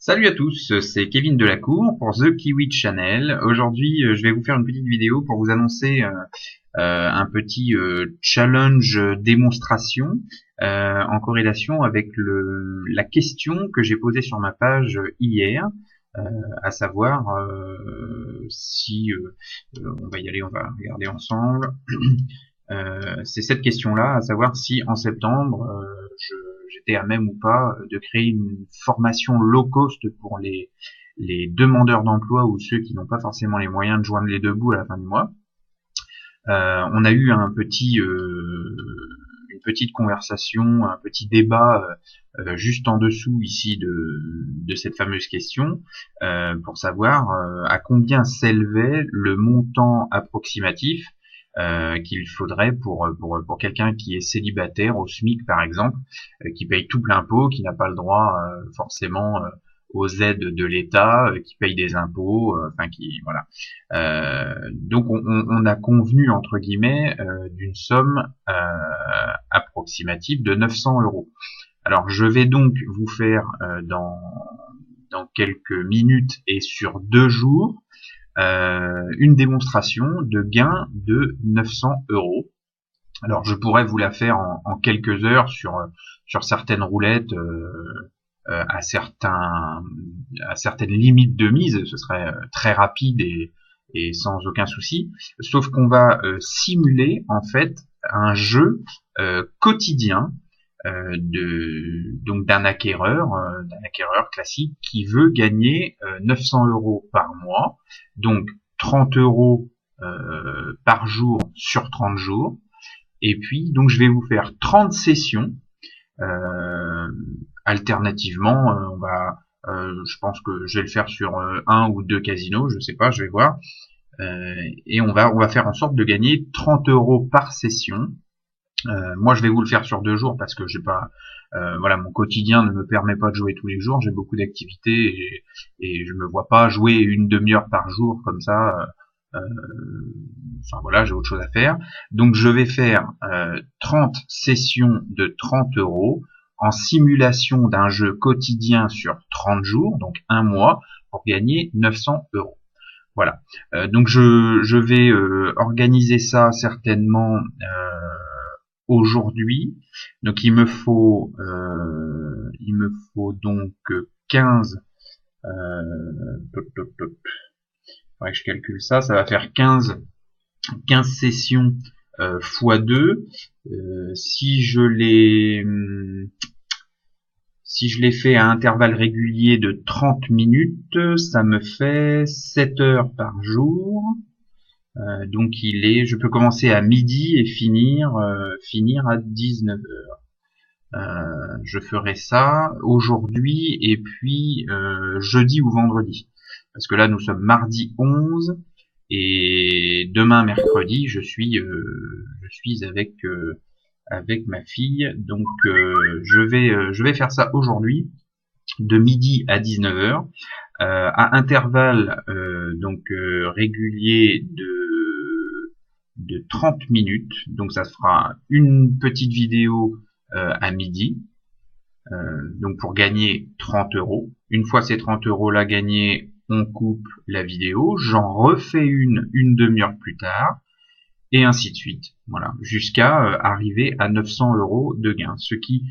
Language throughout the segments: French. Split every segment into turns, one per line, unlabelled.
Salut à tous, c'est Kevin Delacour pour The Kiwi Channel. Aujourd'hui, je vais vous faire une petite vidéo pour vous annoncer un petit challenge démonstration en corrélation avec la question que j'ai posée sur ma page hier, à savoir si on va y aller, on va regarder ensemble. C'est cette question-là, à savoir si en septembre j'étais à même ou pas de créer une formation low cost pour les demandeurs d'emploi ou ceux qui n'ont pas forcément les moyens de joindre les deux bouts à la fin du mois. On a eu une petite conversation, un petit débat juste en dessous ici de cette fameuse question pour savoir à combien s'élevait le montant approximatif qu'il faudrait pour quelqu'un qui est célibataire au SMIC par exemple, qui paye tout plein pot, qui n'a pas le droit forcément aux aides de l'État, qui paye des impôts, enfin qui voilà. Donc on a convenu entre guillemets d'une somme approximative de 900 €. Alors je vais donc vous faire dans quelques minutes et sur 2 jours une démonstration de gain de 900 €. Alors je pourrais vous la faire en quelques heures sur certaines roulettes à certaines limites de mise, ce serait très rapide et sans aucun souci, sauf qu'on va simuler en fait un jeu quotidien donc d'un acquéreur classique qui veut gagner 900 € par mois, donc 30 € par jour sur 30 jours. Et puis donc je vais vous faire 30 sessions. Alternativement, je pense que je vais le faire sur un ou deux casinos, je sais pas, je vais voir. Et on va faire en sorte de gagner 30 € par session. Moi, je vais vous le faire sur 2 jours parce que j'ai pas, voilà, mon quotidien ne me permet pas de jouer tous les jours. J'ai beaucoup d'activités et je me vois pas jouer une demi-heure par jour comme ça. Enfin voilà, j'ai autre chose à faire. Donc je vais faire 30 sessions de 30 € en simulation d'un jeu quotidien sur 30 jours, donc un mois, pour gagner 900 €. Voilà. Donc je vais organiser ça certainement aujourd'hui. Donc il me faut donc 15 faudrait que je calcule ça va faire 15 sessions fois 2. Si je les fais à intervalles réguliers de 30 minutes, ça me fait 7 heures par jour. Donc je peux commencer à midi et finir à 19 heures. Je ferai ça aujourd'hui et puis jeudi ou vendredi. Parce que là nous sommes mardi 11 et demain mercredi je suis avec ma fille. Donc je vais faire ça aujourd'hui de midi à 19 heures. À intervalles réguliers de 30 minutes, donc ça se fera une petite vidéo à midi, donc pour gagner 30 €. Une fois ces 30 € là gagnés, on coupe la vidéo, j'en refais une demi-heure plus tard, et ainsi de suite, voilà, jusqu'à arriver à 900 € de gain, ce qui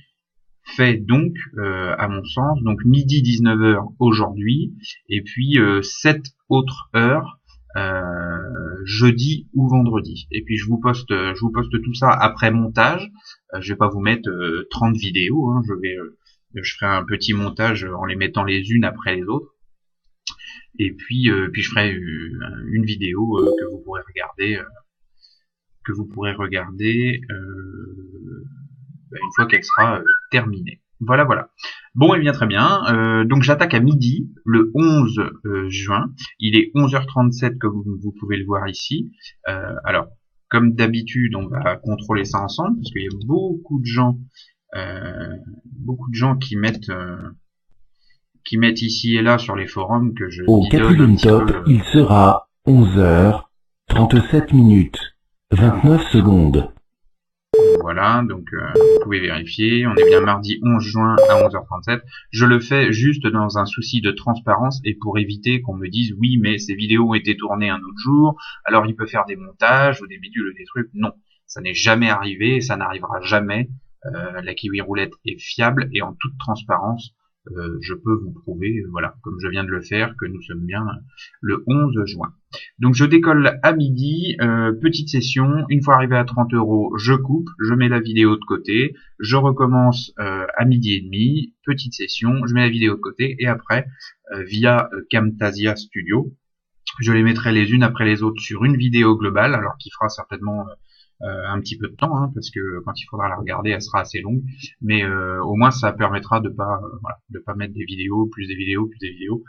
fait donc, à mon sens, donc midi 19 heures aujourd'hui, et puis 7 autres heures jeudi ou vendredi. Et puis je vous poste tout ça après montage. Je vais pas vous mettre 30 vidéos, hein. Je ferai un petit montage en les mettant les unes après les autres. Et puis je ferai une vidéo que vous pourrez regarder une fois qu'elle sera terminée. Voilà. Bon, et bien très bien. Donc j'attaque à midi, le 11 juin. Il est 11h37 que vous pouvez le voir ici. Alors, comme d'habitude, on va contrôler ça ensemble, parce qu'il y a beaucoup de gens qui mettent ici et là sur les forums que je
Au quatrième top, il sera 11h37 minutes 29 secondes.
Voilà, donc vous pouvez vérifier. On est bien mardi 11 juin à 11h37. Je le fais juste dans un souci de transparence et pour éviter qu'on me dise oui, mais ces vidéos ont été tournées un autre jour, alors il peut faire des montages ou des bidules ou des trucs. Non, ça n'est jamais arrivé et ça n'arrivera jamais. La Kiwi Roulette est fiable et en toute transparence. Je peux vous prouver, voilà, comme je viens de le faire, que nous sommes bien le 11 juin. Donc je décolle à midi, petite session, une fois arrivé à 30 euros, je coupe, je mets la vidéo de côté, je recommence à midi et demi, petite session, je mets la vidéo de côté, et après, via Camtasia Studio, je les mettrai les unes après les autres sur une vidéo globale, alors qui fera certainement un petit peu de temps, hein, parce que quand il faudra la regarder, elle sera assez longue, mais au moins ça permettra de pas voilà, de pas mettre des vidéos, plus des vidéos, plus des vidéos.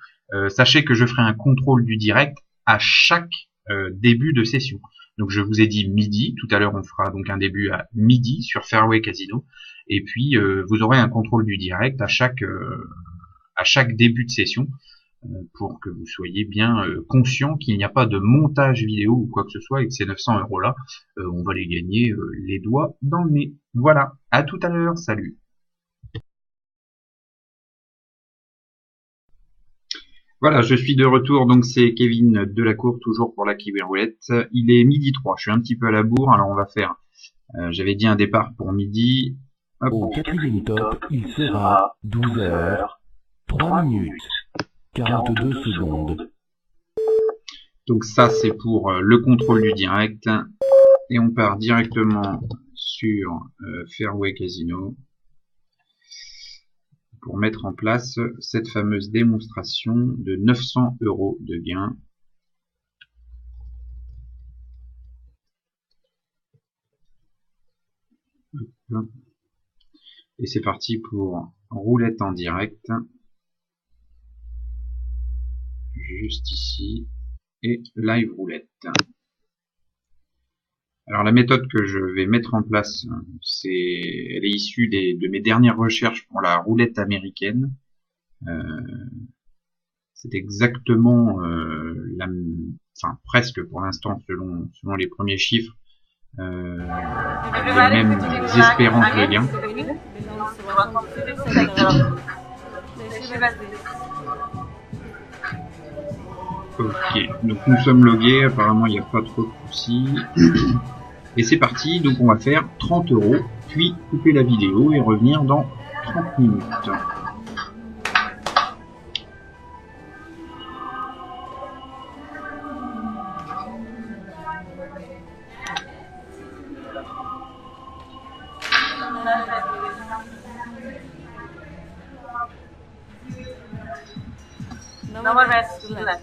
Sachez que je ferai un contrôle du direct à chaque début de session. Donc je vous ai dit midi, tout à l'heure on fera donc un début à midi sur Fairway Casino, et puis vous aurez un contrôle du direct à chaque début de session, pour que vous soyez bien conscient qu'il n'y a pas de montage vidéo ou quoi que ce soit et que ces 900 euros là, on va les gagner les doigts dans le nez. Voilà, à tout à l'heure, salut. Voilà, je suis de retour, donc c'est Kevin Delacour, toujours pour la Kiwi Roulette. Il est midi 3, je suis un petit peu à la bourre, alors on va faire, j'avais dit un départ pour midi. Hop.
Au quatrième top, il sera 12 heures, 3 minutes, 42 secondes.
Donc ça c'est pour le contrôle du direct, et on part directement sur Fairway Casino pour mettre en place cette fameuse démonstration de 900 euros de gain. Et c'est parti pour roulette en direct. Juste ici. Et live roulette. Alors la méthode que je vais mettre en place, elle est issue de mes dernières recherches pour la roulette américaine. C'est exactement enfin presque pour l'instant selon les premiers chiffres, les mêmes espérances de gain. Ok, donc nous sommes logués, apparemment il n'y a pas trop de soucis. Et c'est parti, donc on va faire 30 euros, puis couper la vidéo et revenir dans 30 minutes.
No more rest to left.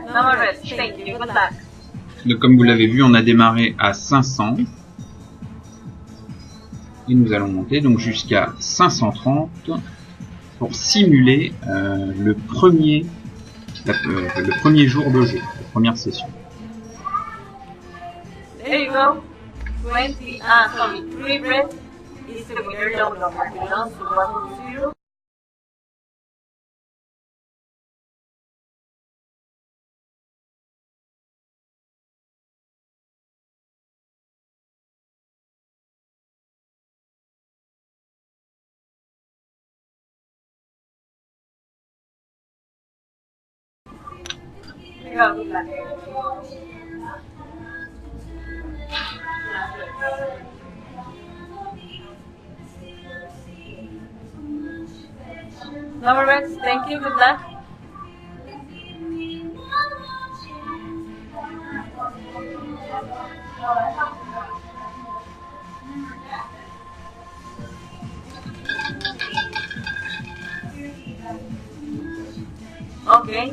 No more rest. Thank you. Good luck.
Donc comme vous l'avez vu, on a démarré à 500. Et nous allons monter donc jusqu'à 530 pour simuler le premier jour de jeu, la première session.
There you go. 3 breaths is the winner number. Belongs to 1 0. Good luck. No more rest. Thank you. Good luck. Okay.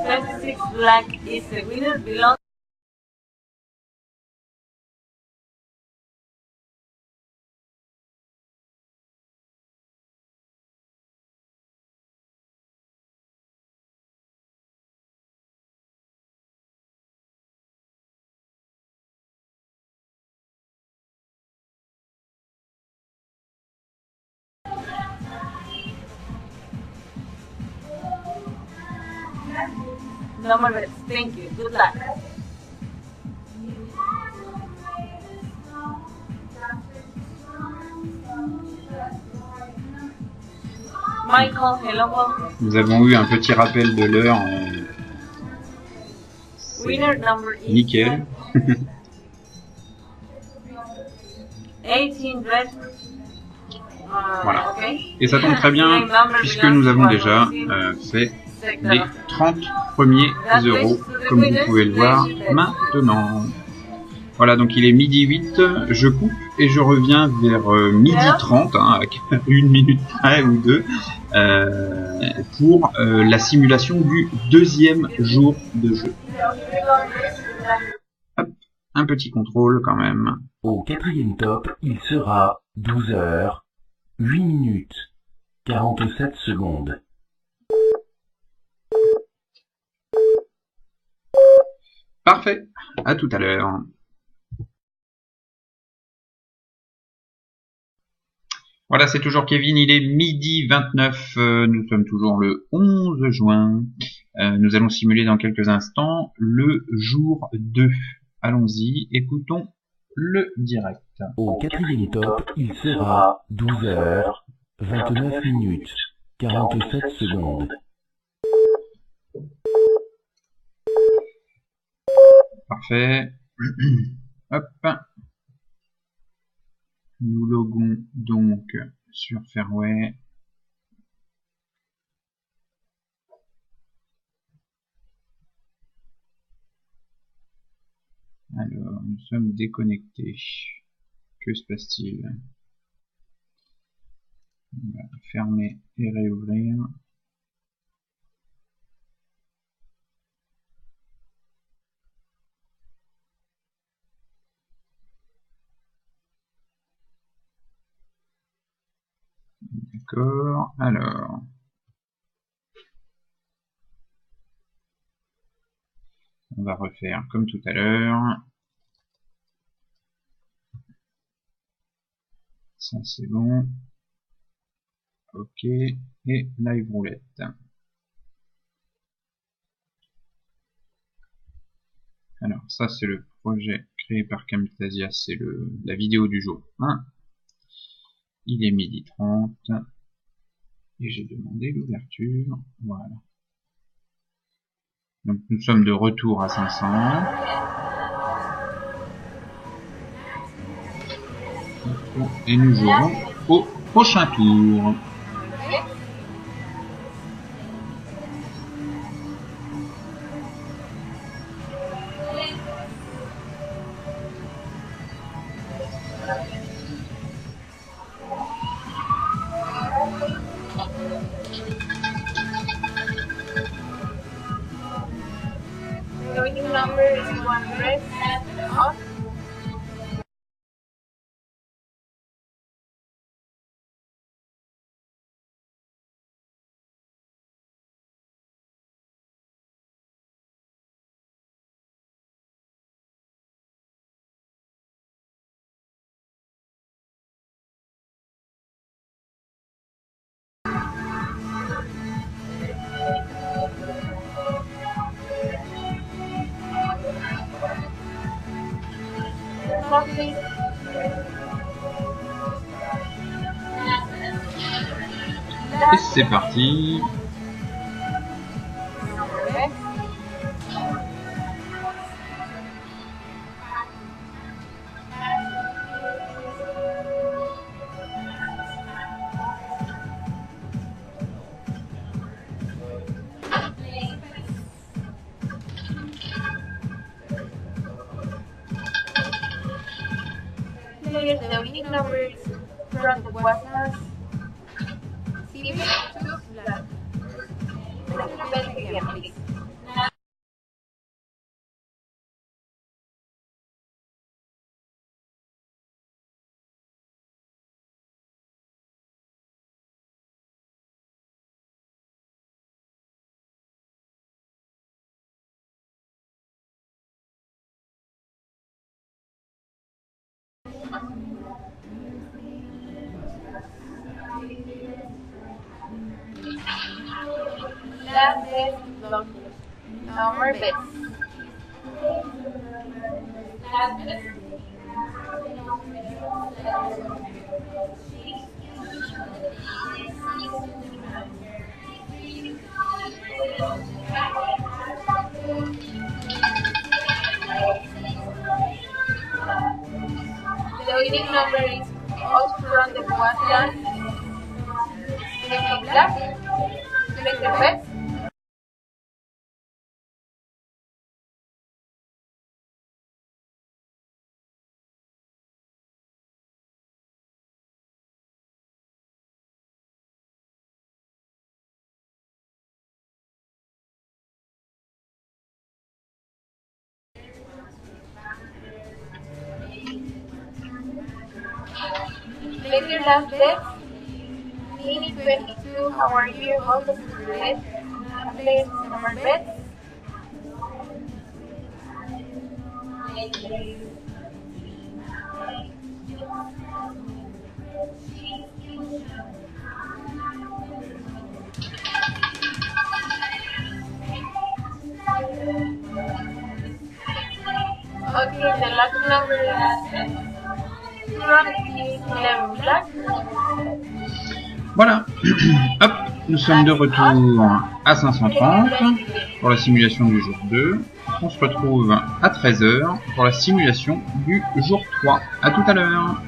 26 black is the winner. Belongs. No more bets. Thank you. Good luck. Michael, hello.
Nous avons eu un petit rappel de l'heure.
Winner number is
Nickel.
18 red.
Voilà.
Okay.
Et ça tombe très bien puisque nous avons déjà fait les 30 premiers euros, comme vous pouvez le voir maintenant. Voilà, donc il est midi 8, je coupe et je reviens vers midi 30, hein, avec 1 minute près ou 2, pour la simulation du deuxième jour de jeu. Hop, un petit contrôle quand même.
Au quatrième top, il sera 12 heures, 8 minutes, 47 secondes.
Parfait, à tout à l'heure. Voilà, c'est toujours Kevin, il est midi 29, nous sommes toujours le 11 juin. Nous allons simuler dans quelques instants le jour 2. Allons-y, écoutons le direct.
Au quatrième top, il sera 12 heures, 29 minutes, 47 secondes.
Parfait. Hop. Nous loguons donc sur Fairway. Alors, nous sommes déconnectés. Que se passe-t-il? On va fermer et réouvrir. D'accord, alors. On va refaire comme tout à l'heure. Ça c'est bon. Ok, et live roulette. Alors ça c'est le projet créé par Camtasia, c'est la vidéo du jour 1. Il est midi 30. Et j'ai demandé l'ouverture. Voilà. Donc nous sommes de retour à 500. Et nous jouerons au prochain tour.
The winning number is 100 and off. Coffee.
Et c'est parti.
The winning numbers from the WhatsApp. bed again, please. Last bed, no more beds. Last bed. The winning number is also from the Guatan. Take black. Select the bed. Select your last bed. Minute 22, how are you? All the bed. Place number bed. Okay, the last number is 11 black.
Voilà. Hop, nous sommes de retour à 530 pour la simulation du jour 2. On se retrouve à 13h pour la simulation du jour 3. À tout à l'heure.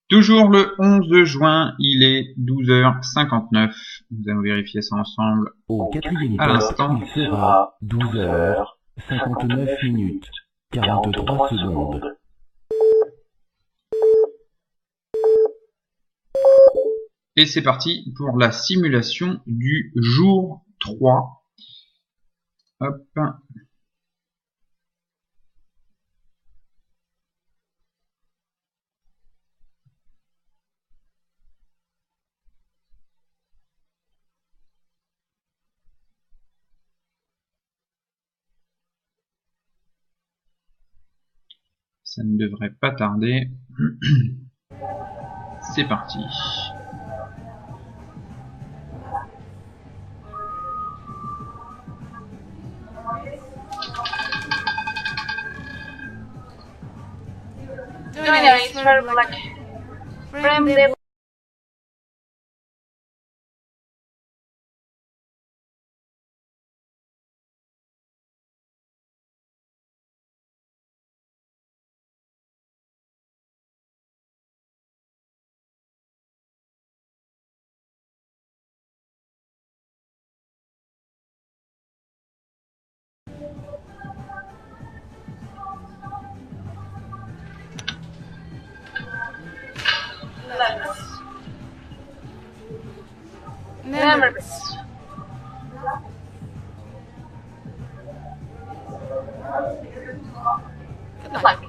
Toujours le 11 juin, il est 12h59. Nous allons vérifier ça ensemble.
Au quatrième
À
poste,
l'instant.
il sera 12h59 minutes 43 secondes.
Et c'est parti pour la simulation du jour 3. Hop. Ça ne devrait pas tarder. C'est parti.
Dominant is for black. From the left. Numbers. Good luck.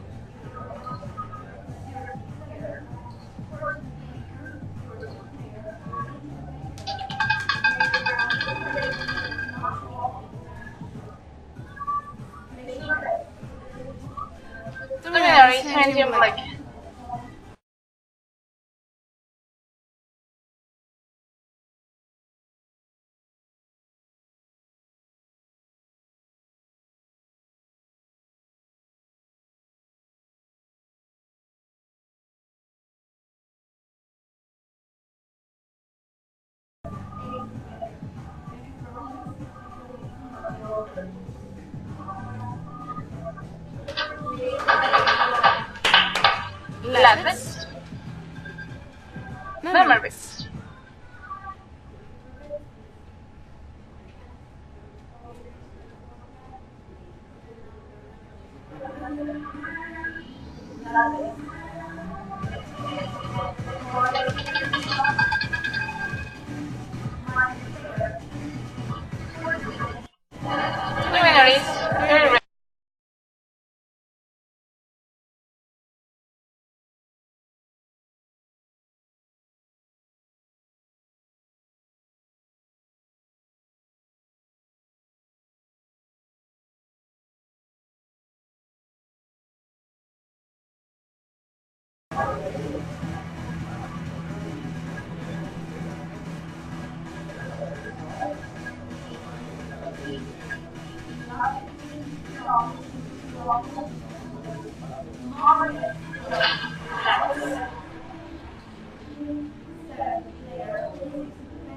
Dominant is medium black. Left. Numbers.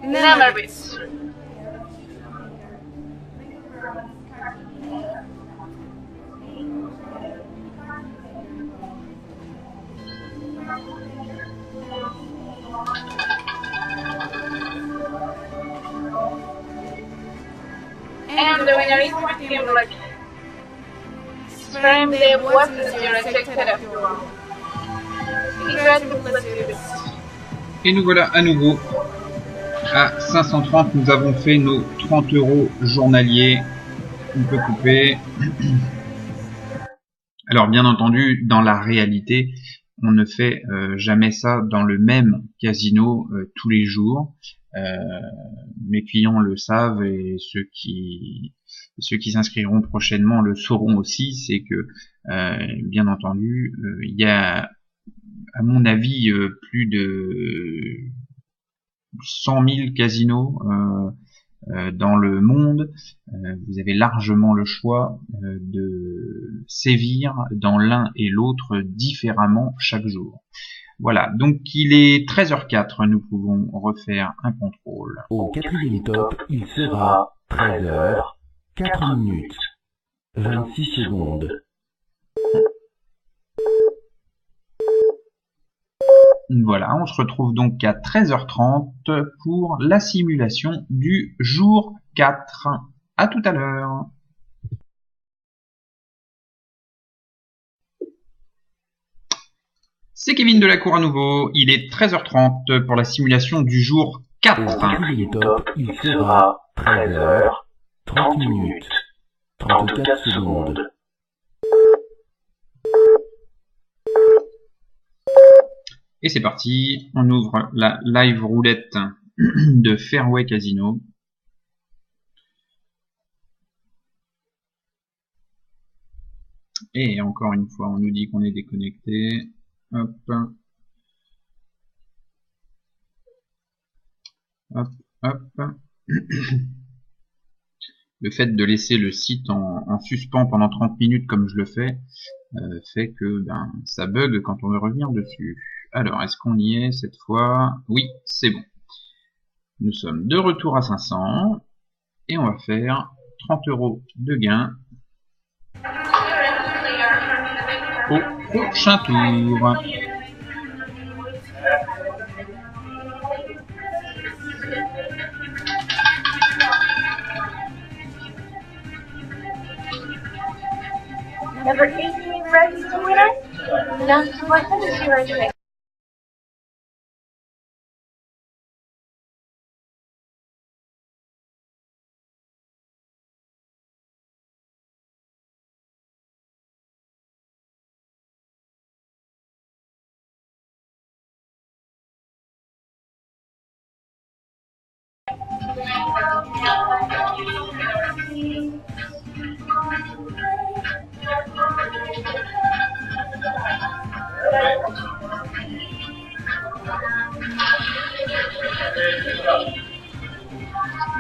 Number bits. And the winner is Team Lucky. Frame the weapons you rejected after all. He got the plus two bits.
Et nous voilà à nouveau à 530. Nous avons fait nos 30 € journaliers. On peut couper. Alors bien entendu, dans la réalité, on ne fait jamais ça dans le même casino tous les jours. Mes clients le savent et ceux qui s'inscriront prochainement le sauront aussi. C'est que bien entendu, il y a à mon avis plus de 100 000 casinos dans le monde. Vous avez largement le choix de sévir dans l'un et l'autre différemment chaque jour. Voilà, donc il est 13h04, nous pouvons refaire un contrôle.
Au quatrième top, il sera 13h, 4 minutes, 26 secondes.
Voilà, on se retrouve donc à 13h30 pour la simulation du jour 4. À tout à l'heure. C'est Kevin Delacour à nouveau, il est 13h30 pour la simulation du jour 4.
Au quatrième top, il sera 13h, 30 minutes, 34 secondes.
Et c'est parti, on ouvre la live roulette de Fairway Casino. Et encore une fois, on nous dit qu'on est déconnecté. Hop. Hop, hop. Le fait de laisser le site en suspens pendant 30 minutes comme je le fais, fait que ça bug quand on veut revenir dessus. Alors, est-ce qu'on y est cette fois? Oui, c'est bon. Nous sommes de retour à 500 et on va faire 30 € de gain au prochain tour.
Number 18 ready to winner? Last question is your check.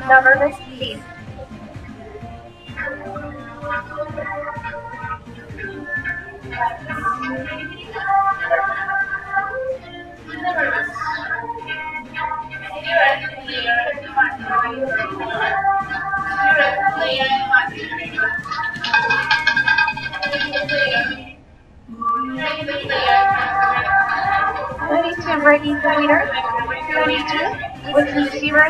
Number next, please. Ready to winner? 22 with receiver.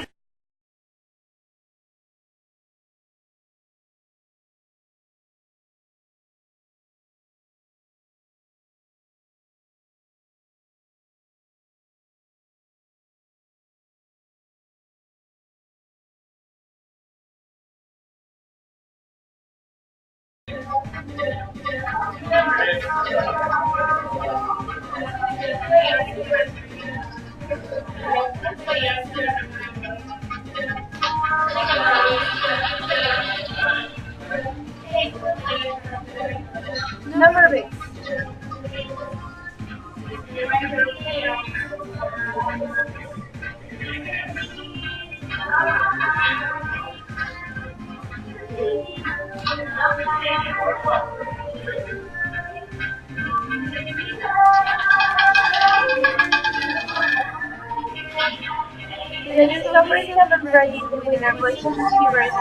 Number base. The discoveries have already been winner for some receivers.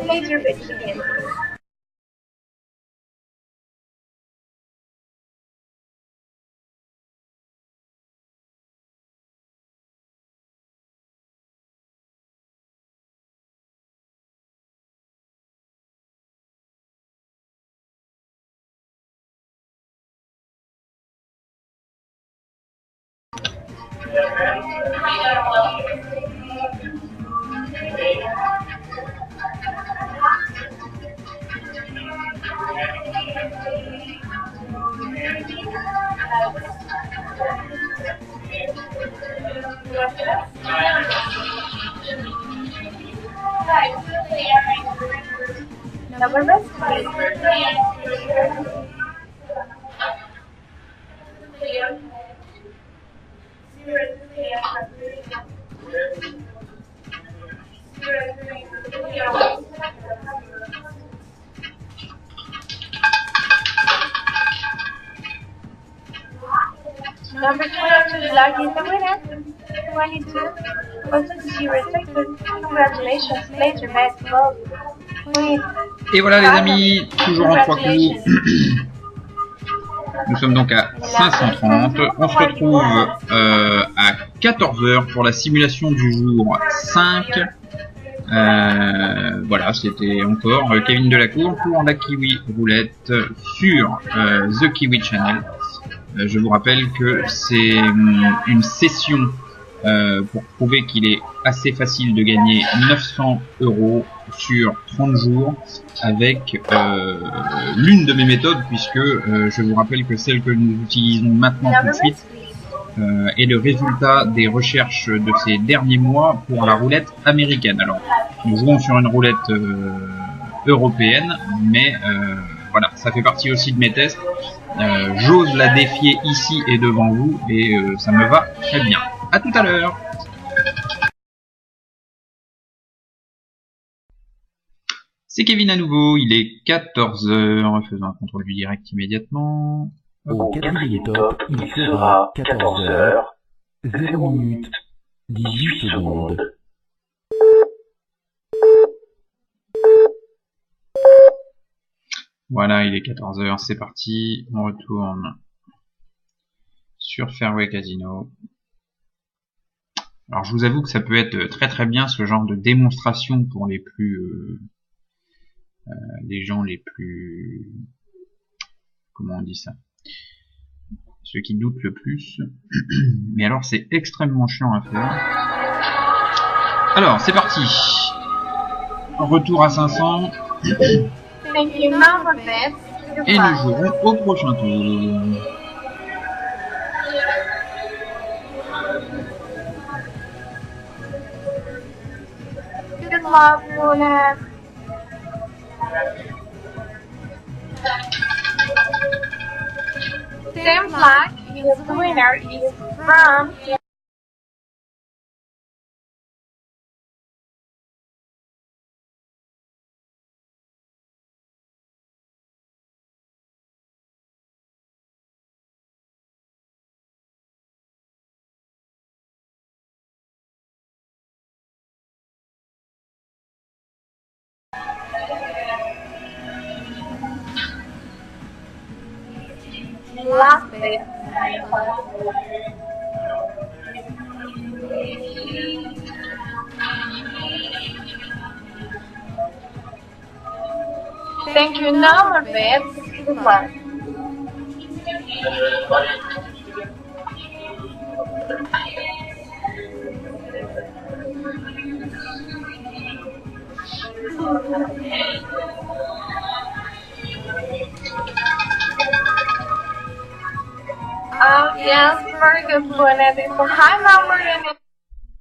Place your bets again. Number best, number 22, Luck is the winner. 22. Also to see respected. Congratulations, place your bets. Well,
Et voilà les amis, toujours en 3 coups. Nous sommes donc à 530. On se retrouve à 14h pour la simulation du jour 5. Voilà, c'était encore Kevin Delacour pour la Kiwi Roulette sur The Kiwi Channel. Je vous rappelle que c'est une session pour prouver qu'il est assez facile de gagner 900 € sur 30 jours avec l'une de mes méthodes, puisque je vous rappelle que celle que nous utilisons maintenant tout de suite est le résultat des recherches de ces derniers mois pour la roulette américaine. Alors, nous jouons sur une roulette européenne, mais voilà, ça fait partie aussi de mes tests. J'ose la défier ici et devant vous, et ça me va très bien. À tout à l'heure. C'est Kevin à nouveau, il est 14h, faisons un contrôle du direct immédiatement.
Au quadrillé top, il sera 14h, 0 minutes, 18 secondes.
Voilà, il est 14h, c'est parti, on retourne sur Fairway Casino. Alors je vous avoue que ça peut être très très bien ce genre de démonstration pour les gens les plus, comment on dit ça, ceux qui doutent le plus. Mais alors c'est extrêmement chiant à faire. Alors c'est parti. Retour à 500. Et nous jouerons au prochain tour.
good luck, Roland. Same flag is the winner is from last bit. Thank you, number bit. Good luck. Yes, very good, Brunette. It's a high number and it's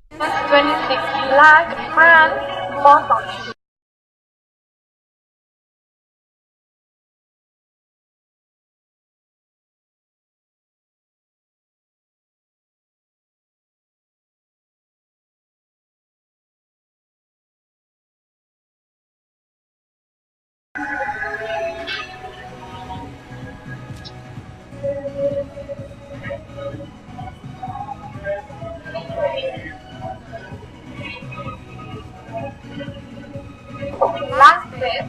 26. Black, brand, bottom. last bet.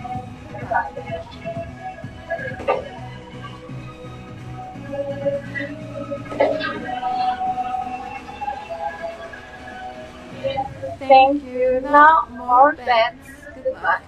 Thank you. No more bets. Good luck.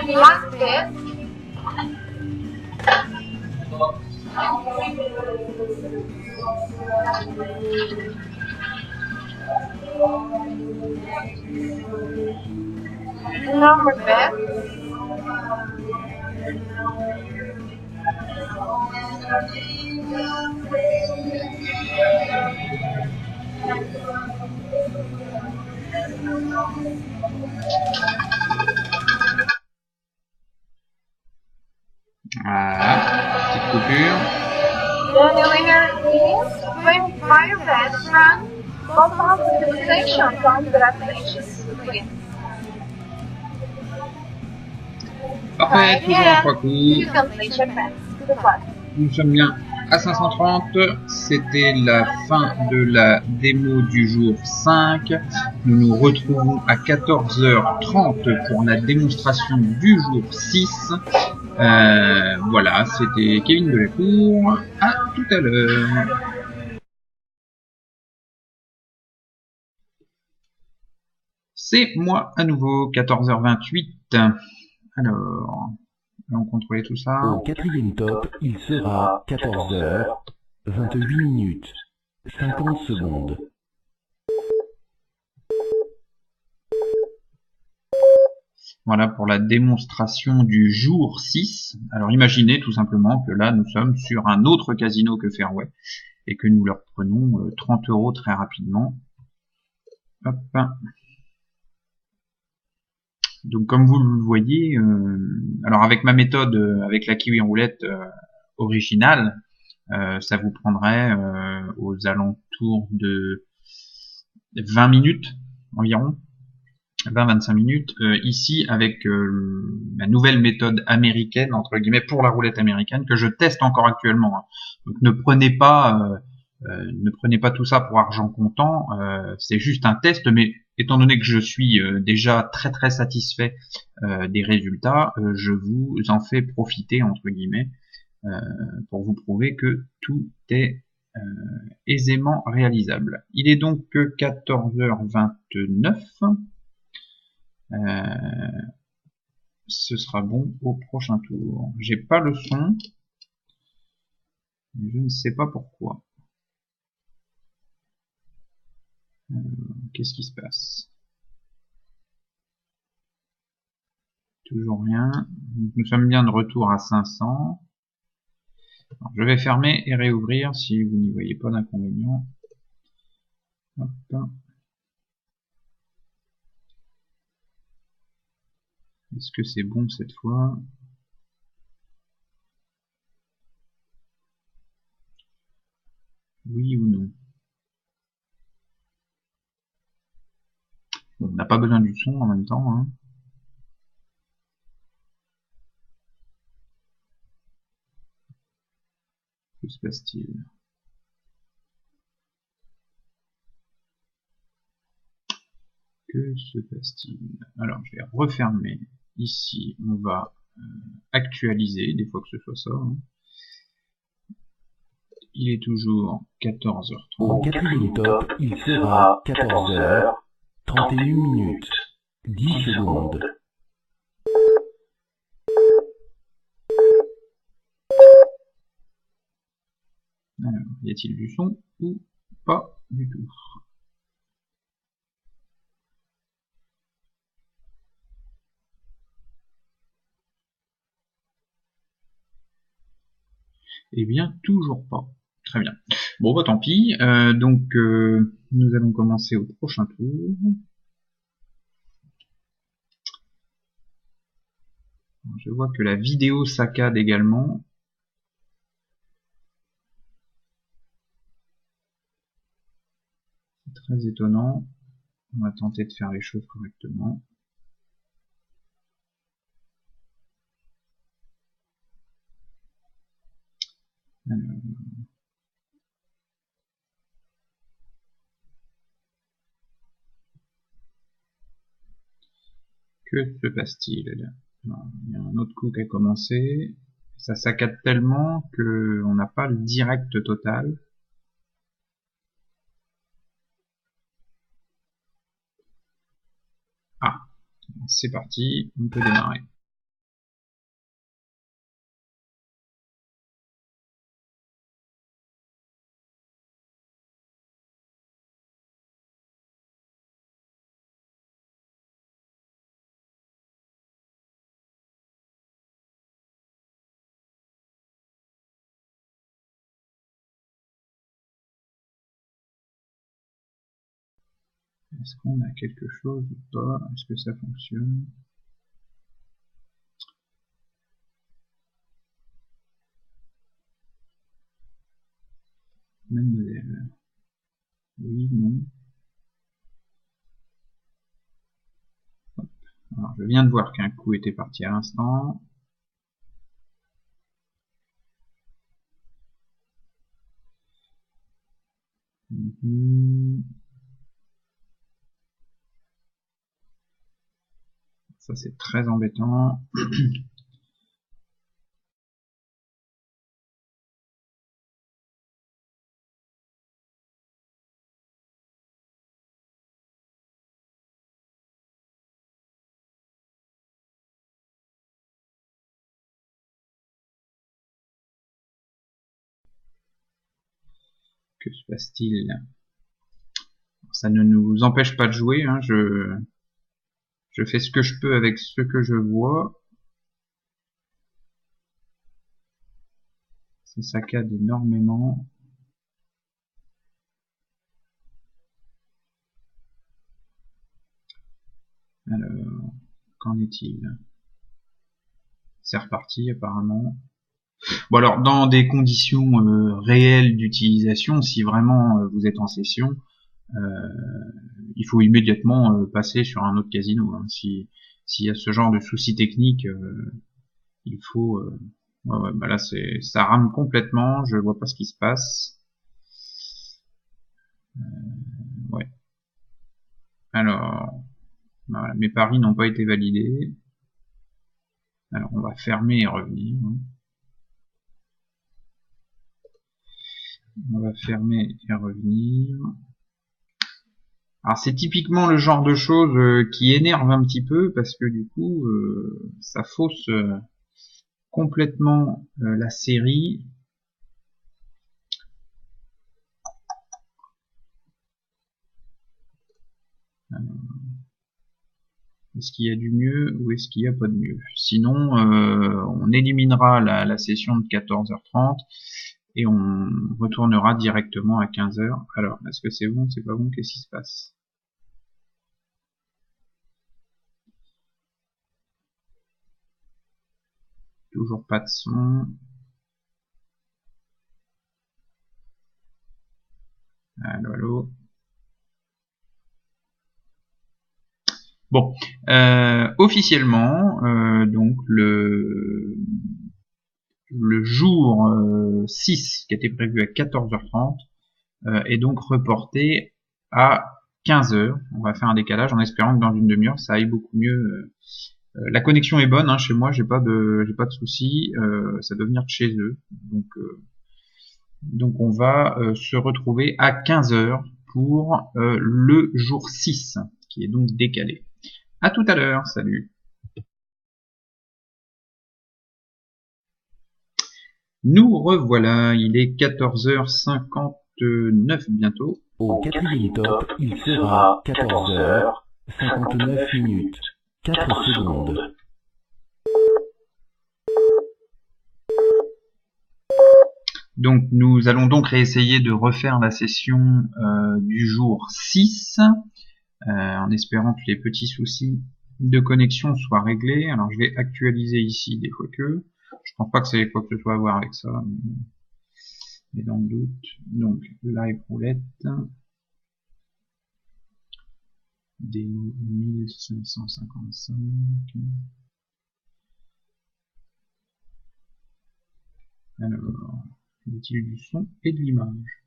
Last bet. Number bet.
Voilà, petite coupure.
The winner is 25 bets from Boston Civilization. Congratulations again.
Parfait, toujours en 3
You
coups.
can place your bets. Good luck.
Nous sommes bien à 530. C'était la fin de la démo du jour 5. Nous nous retrouvons à 14h30 pour la démonstration du jour 6. Voilà, c'était Kevin Delacour. À tout à l'heure. C'est moi à nouveau, 14h28. Alors, allons contrôler tout ça.
Au quatrième top, il sera 14h, 28 minutes, 50 secondes.
Voilà pour la démonstration du jour 6. Alors imaginez tout simplement que là nous sommes sur un autre casino que Fairway et que nous leur prenons 30 € très rapidement. Hop. Donc comme vous le voyez, alors avec ma méthode, avec la kiwi roulette originale, ça vous prendrait aux alentours de 20 minutes environ. 20-25 minutes. Ici, avec la nouvelle méthode américaine, entre guillemets, pour la roulette américaine, que je teste encore actuellement. Hein. Donc ne prenez pas tout ça pour argent comptant. C'est juste un test, mais étant donné que je suis déjà très très satisfait des résultats, je vous en fais profiter, entre guillemets, pour vous prouver que tout est aisément réalisable. Il est donc 14h29. Ce sera bon au prochain tour. J'ai pas le son. Je ne sais pas pourquoi. Qu'est-ce qui se passe? Toujours rien. Nous sommes bien de retour à 500. Alors, je vais fermer et réouvrir si vous n'y voyez pas d'inconvénient. Hop. Est-ce que c'est bon cette fois? Oui ou non? Bon, on n'a pas besoin du son en même temps. Hein. Que se passe-t-il? Que se passe-t-il? Alors, je vais refermer. Ici, on va actualiser, des fois que ce soit ça. Hein. Il est toujours 14h30.
Au quatrième top, il sera 14h, 31 minutes, 10 secondes.
Alors, y a-t-il du son ou pas du tout? Eh bien, toujours pas. Très bien. Bon, bah tant pis. Nous allons commencer au prochain tour. Je vois que la vidéo saccade également. C'est très étonnant. On va tenter de faire les choses correctement. Alors... Que se passe-t-il là? Il y a un autre coup qui a commencé. Ça saccade tellement que on n'a pas le direct total. Ah, c'est parti, on peut démarrer. Est-ce qu'on a quelque chose ou pas? Est-ce que ça fonctionne? Même modèle. Oui, non. Hop. Alors, je viens de voir qu'un coup était parti à l'instant. Ça, c'est très embêtant. Que se passe-t-il? Ça ne nous empêche pas de jouer, hein. Je fais ce que je peux avec ce que je vois. Ça saccade énormément. Alors, qu'en est-il? C'est reparti apparemment. Bon alors, dans des conditions réelles d'utilisation, si vraiment vous êtes en session, il faut immédiatement passer sur un autre casino. Hein. S'il y a ce genre de soucis techniques, il faut... ouais, bah là, ça rame complètement, je vois pas ce qui se passe. Ouais. Alors, voilà, mes paris n'ont pas été validés. Alors, on va fermer et revenir. On va fermer et revenir. Alors c'est typiquement le genre de choses qui énerve un petit peu parce que du coup ça fausse complètement la série. Est-ce qu'il y a du mieux ou est-ce qu'il n'y a pas de mieux? Sinon on éliminera la session de 14h30 et on retournera directement à 15h. Alors est-ce que c'est bon, c'est pas bon, qu'est-ce qui se passe? Toujours pas de son. Allô, allô. Bon, officiellement, donc le jour 6 qui était prévu à 14h30 est donc reporté à 15h. On va faire un décalage en espérant que dans une demi-heure ça aille beaucoup mieux. La connexion est bonne hein, chez moi, j'ai pas de soucis, ça doit venir de chez eux. Donc on va se retrouver à 15h pour le jour 6 qui est donc décalé. À tout à l'heure, salut. Nous revoilà, il est 14h59 bientôt.
Au quatrième top, il sera 14h59 minutes, 4 secondes.
Donc nous allons donc réessayer de refaire la session du jour 6, en espérant que les petits soucis de connexion soient réglés. Alors je vais actualiser ici des fois que. Je pense pas que ça ait quoi que ce soit à voir avec ça, mais dans le doute. Donc live roulette. Démo 1555. Alors, y a-t-il du son et de l'image?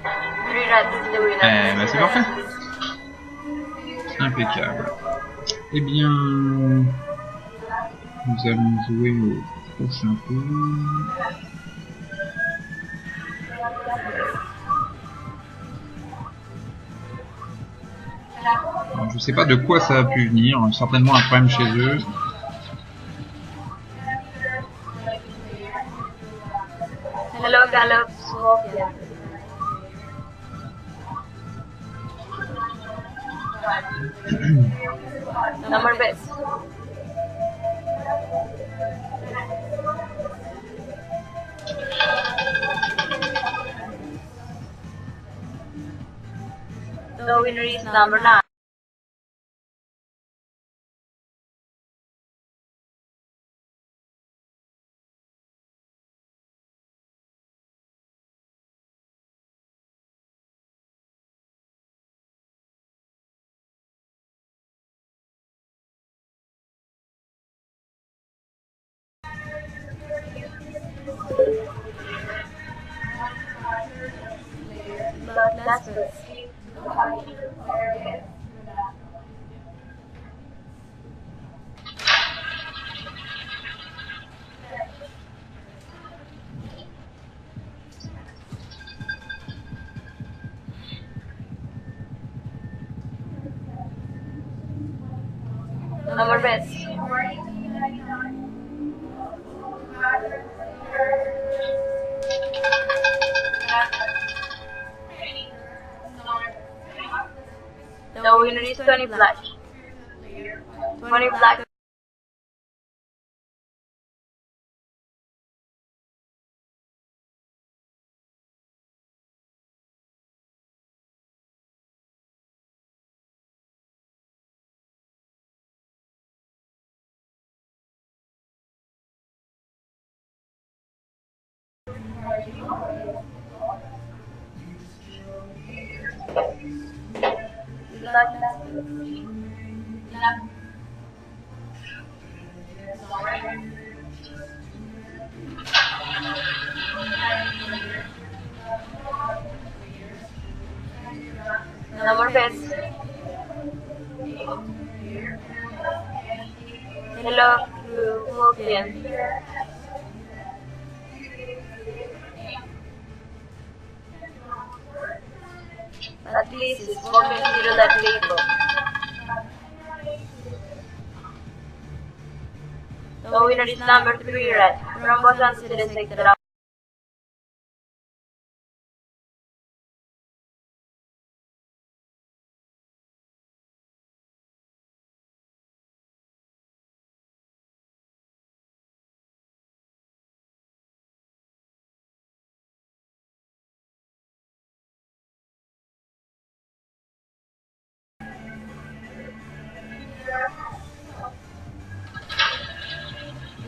Ben c'est parfait. Impeccable. Eh bien, nous allons jouer au prochain tour. Alors, je sais pas de quoi ça a pu venir, certainement un problème chez eux.
Hello, Gallup Scorpion. Number base. The winner is number 9. That's good. Number best. The winner is 20 black. 20 black. Number best. Hello, Scorpion. At least it's Scorpion zero that label. The winner is number 3 red from Boston City Sector.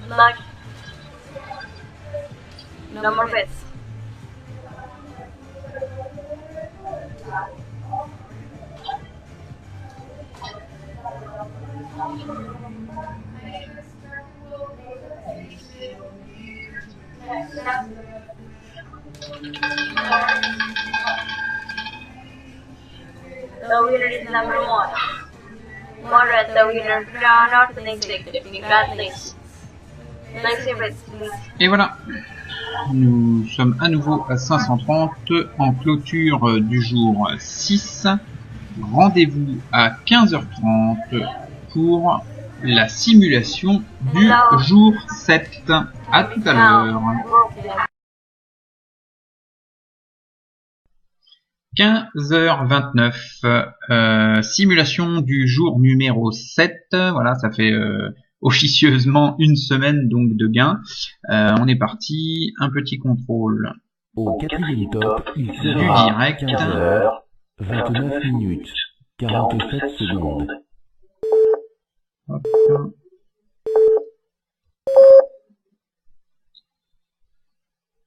Luck. Number best. The winner is number 1. Moderate the winner, crown out the next victim. Congratulations.
Et voilà, nous sommes à nouveau à 530 en clôture du jour 6. Rendez-vous à 15h30 pour la simulation du jour 7. À tout à l'heure. 15h29, simulation du jour numéro 7. Voilà, ça fait officieusement une semaine donc de gain. On est parti, un petit contrôle.
Au quatrième top, il
Du
sera
direct.
15h, 29 minutes, 47 secondes.
Hop.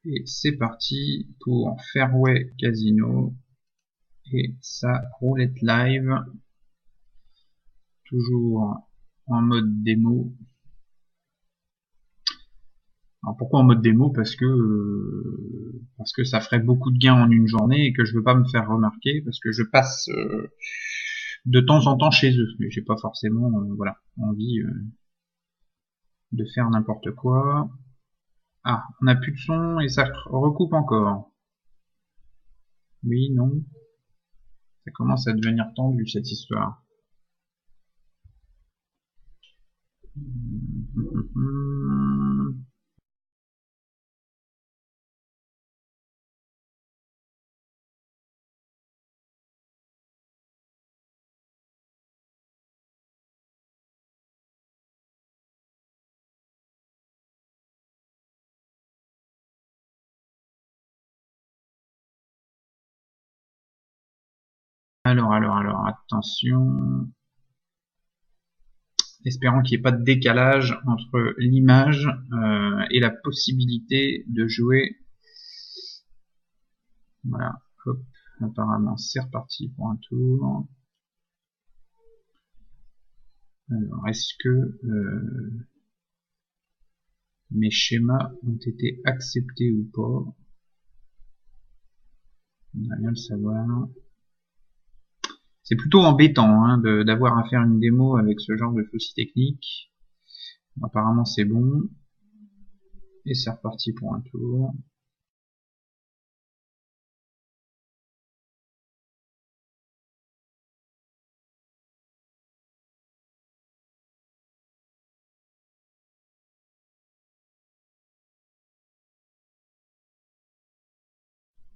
Et c'est parti pour Fairway Casino et sa roulette live, toujours en mode démo. Alors pourquoi en mode démo? Parce que ça ferait beaucoup de gains en une journée et que je veux pas me faire remarquer parce que je passe de temps en temps chez eux, mais j'ai pas forcément voilà, envie de faire n'importe quoi. Ah, on n'a plus de son et ça recoupe encore. Oui, non. Ça commence à devenir tendu cette histoire. Alors, attention. Espérons qu'il n'y ait pas de décalage entre l'image et la possibilité de jouer. Voilà, hop, apparemment c'est reparti pour un tour. Alors, est-ce que mes schémas ont été acceptés ou pas? On va bien le savoir. C'est plutôt embêtant hein, d'avoir à faire une démo avec ce genre de soucis techniques. Apparemment c'est bon. Et c'est reparti pour un tour.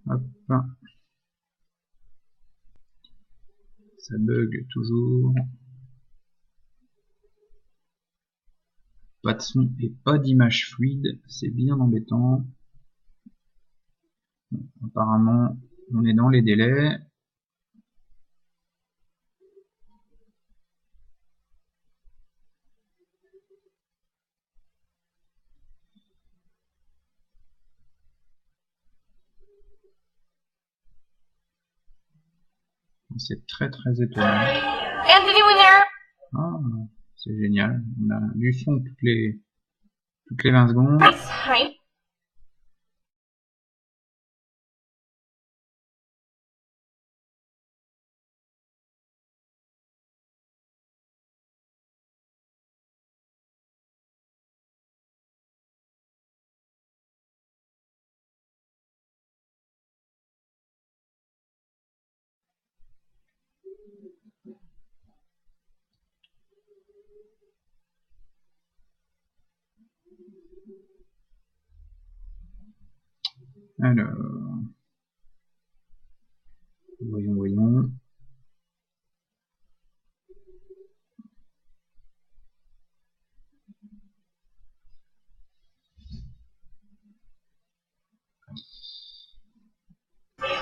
Hop. Ça bug toujours. Pas de son et pas d'image fluide, c'est bien embêtant. Bon, apparemment, on est dans les délais. C'est très étonnant.
Anthony Winner.
Ah, c'est génial. On a du son toutes les 20 secondes.
Hi.
Alors, voyons.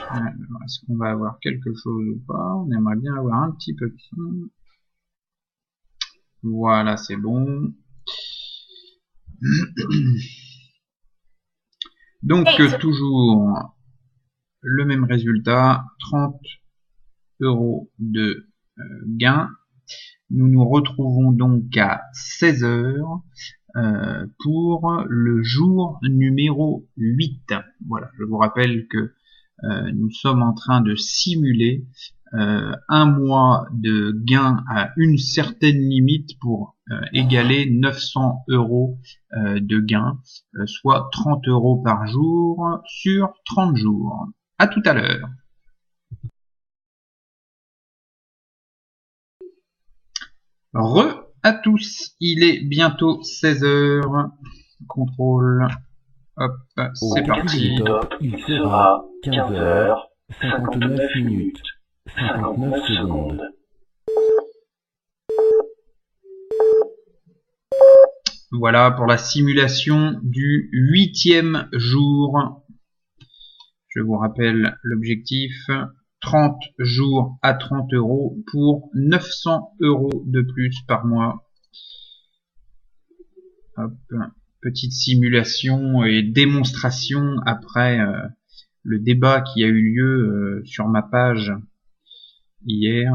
Alors, est-ce qu'on va avoir quelque chose ou pas? On aimerait bien avoir un petit peu de son. Voilà, c'est bon. Donc, toujours le même résultat, 30 € de gain. Nous nous retrouvons donc à 16 heures pour le jour numéro 8. Voilà, je vous rappelle que nous sommes en train de simuler un mois de gain à une certaine limite pour égaler 900 € de gain, soit 30 € par jour sur 30 jours. À tout à l'heure. Re à tous, il est bientôt 16 heures. Contrôle. Hop, c'est parti.
Top, il sera 15h, 59 minutes, 59 secondes.
Voilà pour la simulation du 8e jour. Je vous rappelle l'objectif, 30 jours à 30 € pour 900 € de plus par mois. Hop, petite simulation et démonstration après le débat qui a eu lieu sur ma page hier.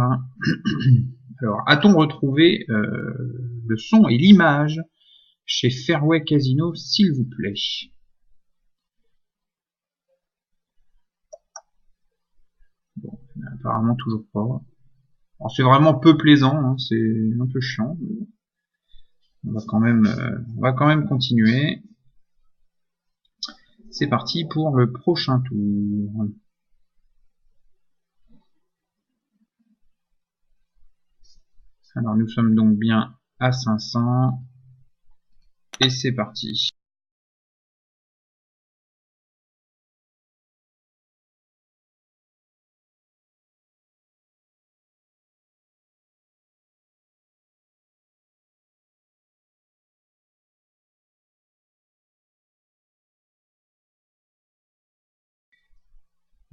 Alors, a-t-on retrouvé le son et l'image chez Fairway Casino, s'il vous plaît? Bon, apparemment toujours pas. Alors, c'est vraiment peu plaisant, hein, c'est un peu chiant. On va quand même continuer. C'est parti pour le prochain tour. Alors nous sommes donc bien à 500. Et c'est parti.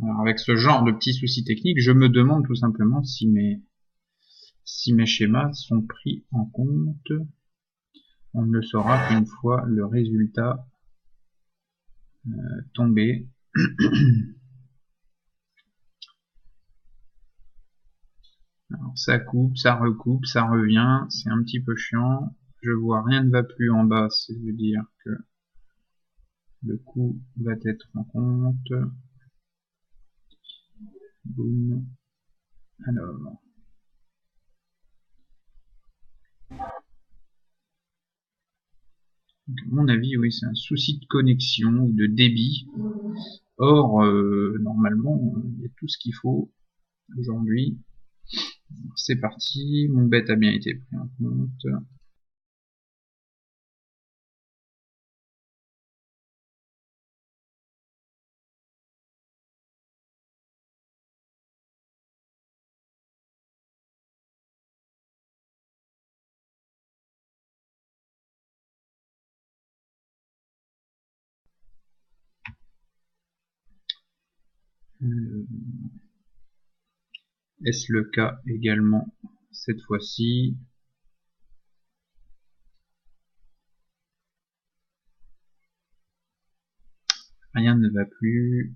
Alors avec ce genre de petits soucis techniques, je me demande tout simplement si mes schémas sont pris en compte. On ne le saura qu'une fois le résultat tombé. Alors ça coupe, ça recoupe, ça revient, c'est un petit peu chiant. Je vois rien ne va plus en bas, ça veut dire que le coup va être en compte. Boum. Alors. Donc, à mon avis, oui, c'est un souci de connexion ou de débit. Or, normalement, il y a tout ce qu'il faut aujourd'hui. C'est parti, mon bet a bien été pris en compte. Est-ce le cas également cette fois-ci? Rien ne va plus.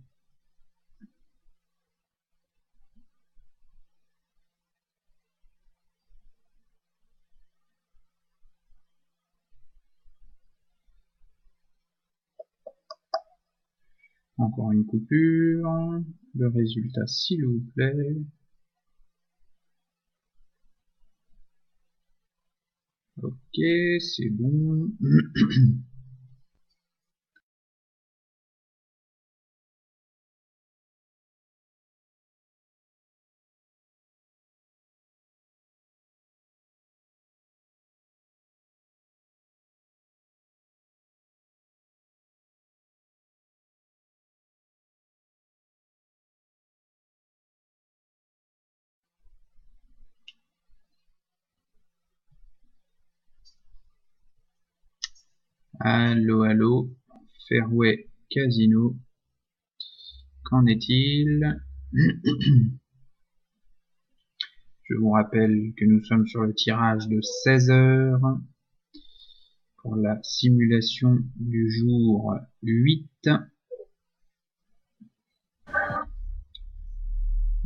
Encore une coupure. Le résultat, s'il vous plaît. Ok, c'est bon. Allô, allô, Fairway Casino, qu'en est-il? Je vous rappelle que nous sommes sur le tirage de 16 heures pour la simulation du jour 8.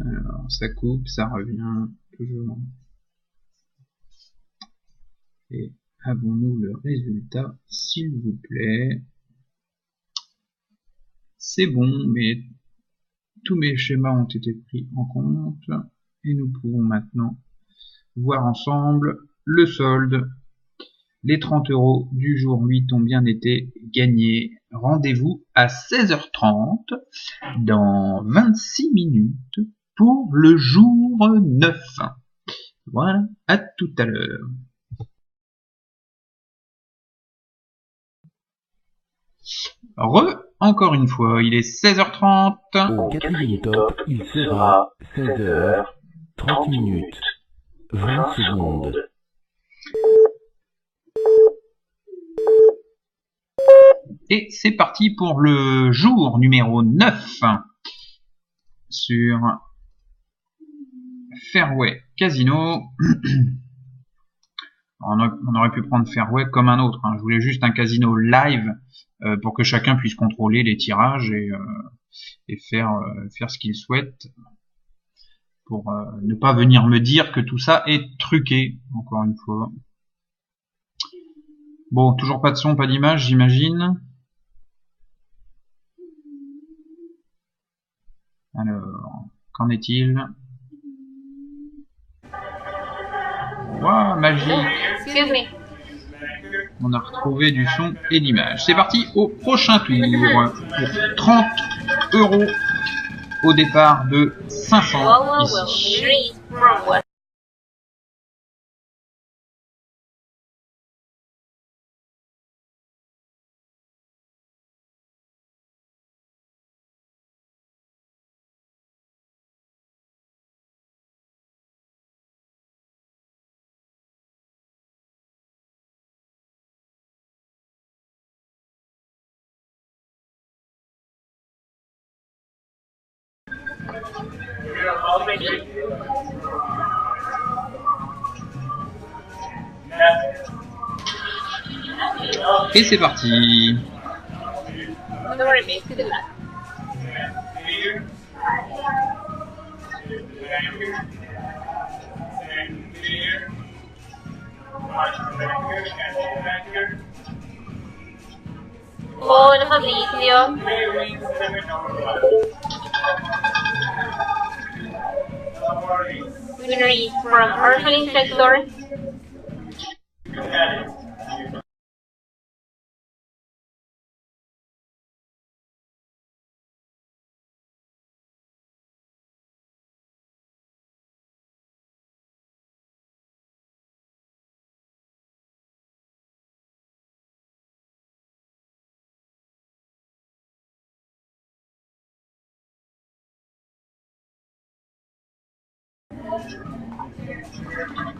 Alors, ça coupe, ça revient toujours. Et avons-nous le résultat, s'il vous plaît? C'est bon, mais tous mes schémas ont été pris en compte. Et nous pouvons maintenant voir ensemble le solde. Les 30 € du jour 8 ont bien été gagnés. Rendez-vous à 16h30 dans 26 minutes pour le jour 9. Voilà, à tout à l'heure. Encore une fois, il est 16h30.
Au quatrième top, il sera 16h30, 20 secondes.
Et c'est parti pour le jour numéro 9 sur Fairway Casino. On aurait pu prendre Fairway comme un autre. Je voulais juste un casino live pour que chacun puisse contrôler les tirages et faire ce qu'il souhaite. Pour ne pas venir me dire que tout ça est truqué, encore une fois. Bon, toujours pas de son, pas d'image, j'imagine. Alors, qu'en est-il? Waouh, magique!
Excuse me.
On a retrouvé du son et l'image. C'est parti au prochain tour pour 30 € au départ de 500 ici.
Read from what? Already?
Et c'est parti.
Don't worry, miss. Good luck. Buon Fabrizio. Winner is from Orphaning Sector.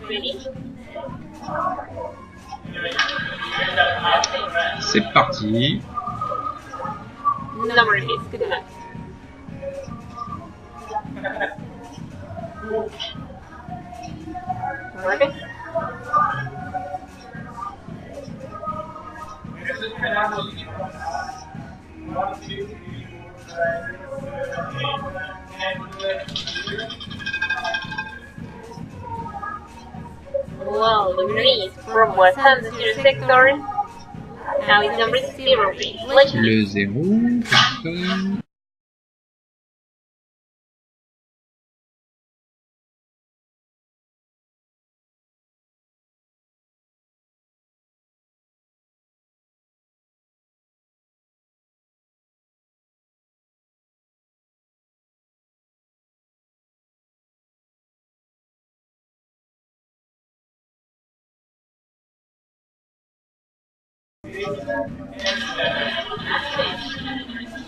Ready?
C'est parti.
Number miss. Good luck. Perfect. Well, the winner is from West Ham Sector. Now it's number 0. Let's
Le 0, personne.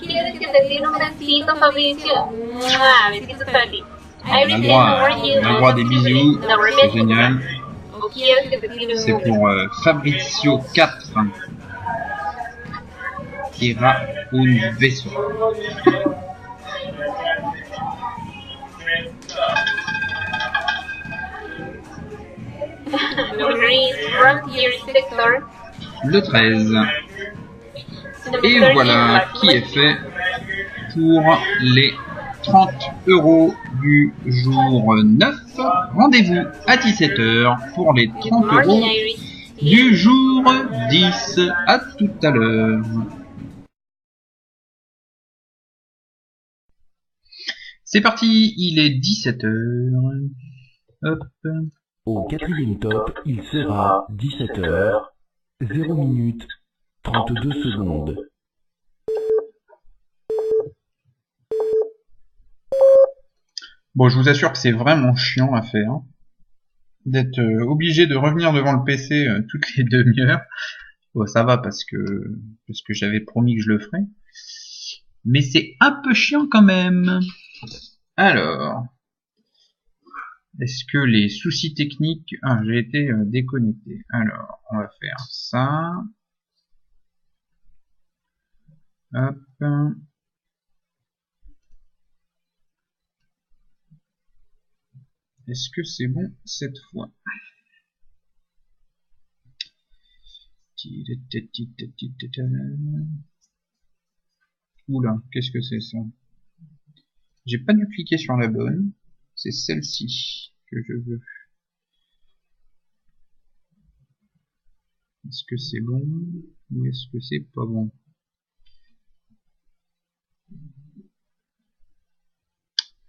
¿Quieres que te tire un besito, Fabricio? Besitos para ti.
On a le droit des bisous, c'est génial.
¿O quieres que te tire un
C'est pour Fabrizio 4. Era un beso.
The winner is Frontier Sector.
Le 13. Et voilà qui est fait pour les 30 € du jour 9. Rendez-vous à 17 h pour les 30 € du jour 10. À tout à l'heure. C'est parti, il est 17 h. Hop.
Au quatrième top, il sera 17 h, 0 minutes, 32 secondes.
Bon, je vous assure que c'est vraiment chiant à faire. D'être obligé de revenir devant le PC toutes les demi-heures. Bon, ça va parce que j'avais promis que je le ferais. Mais c'est un peu chiant quand même. Alors, est-ce que les soucis techniques... Ah, j'ai été déconnecté. Alors, on va faire ça. Hop. Est-ce que c'est bon cette fois? Oula, qu'est-ce que c'est ça? J'ai pas dû cliquer sur la bonne. C'est celle-ci que je veux. Est-ce que c'est bon ou est-ce que c'est pas bon?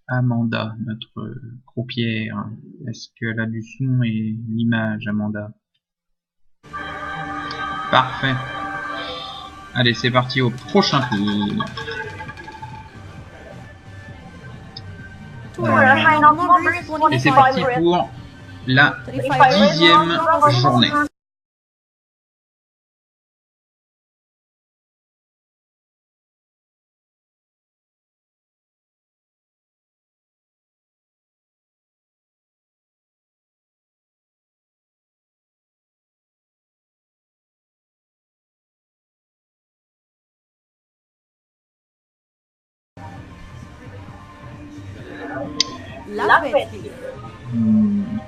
Amanda, notre croupière. Est-ce qu'elle a du son et l'image, Amanda? Parfait. Allez, c'est parti au prochain tour. Et c'est parti pour la 10e journée.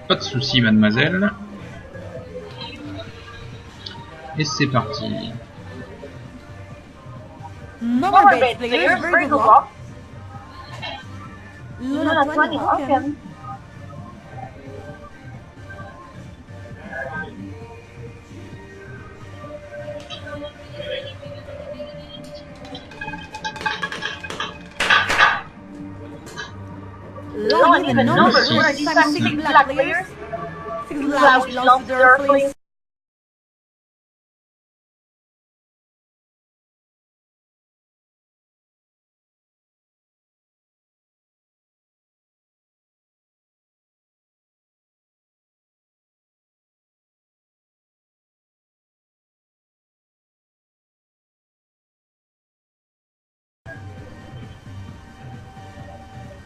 Pas de souci, mademoiselle. Et c'est parti.
Number base players, very good luck. Luna 20, open. Not even numbers. We're deciding 6 black players. 6 black belongs to their place.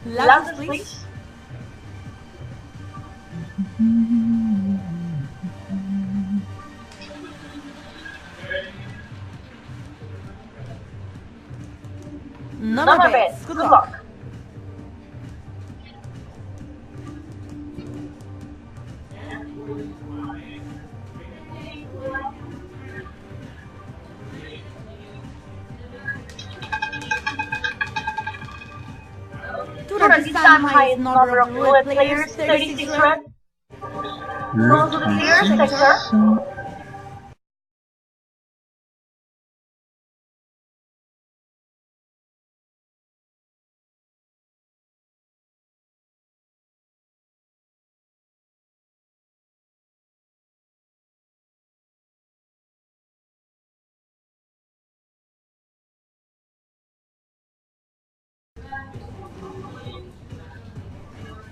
Last, please. Number base, good luck. This time highest number of roulette players, 36 red. Go to the clear sector.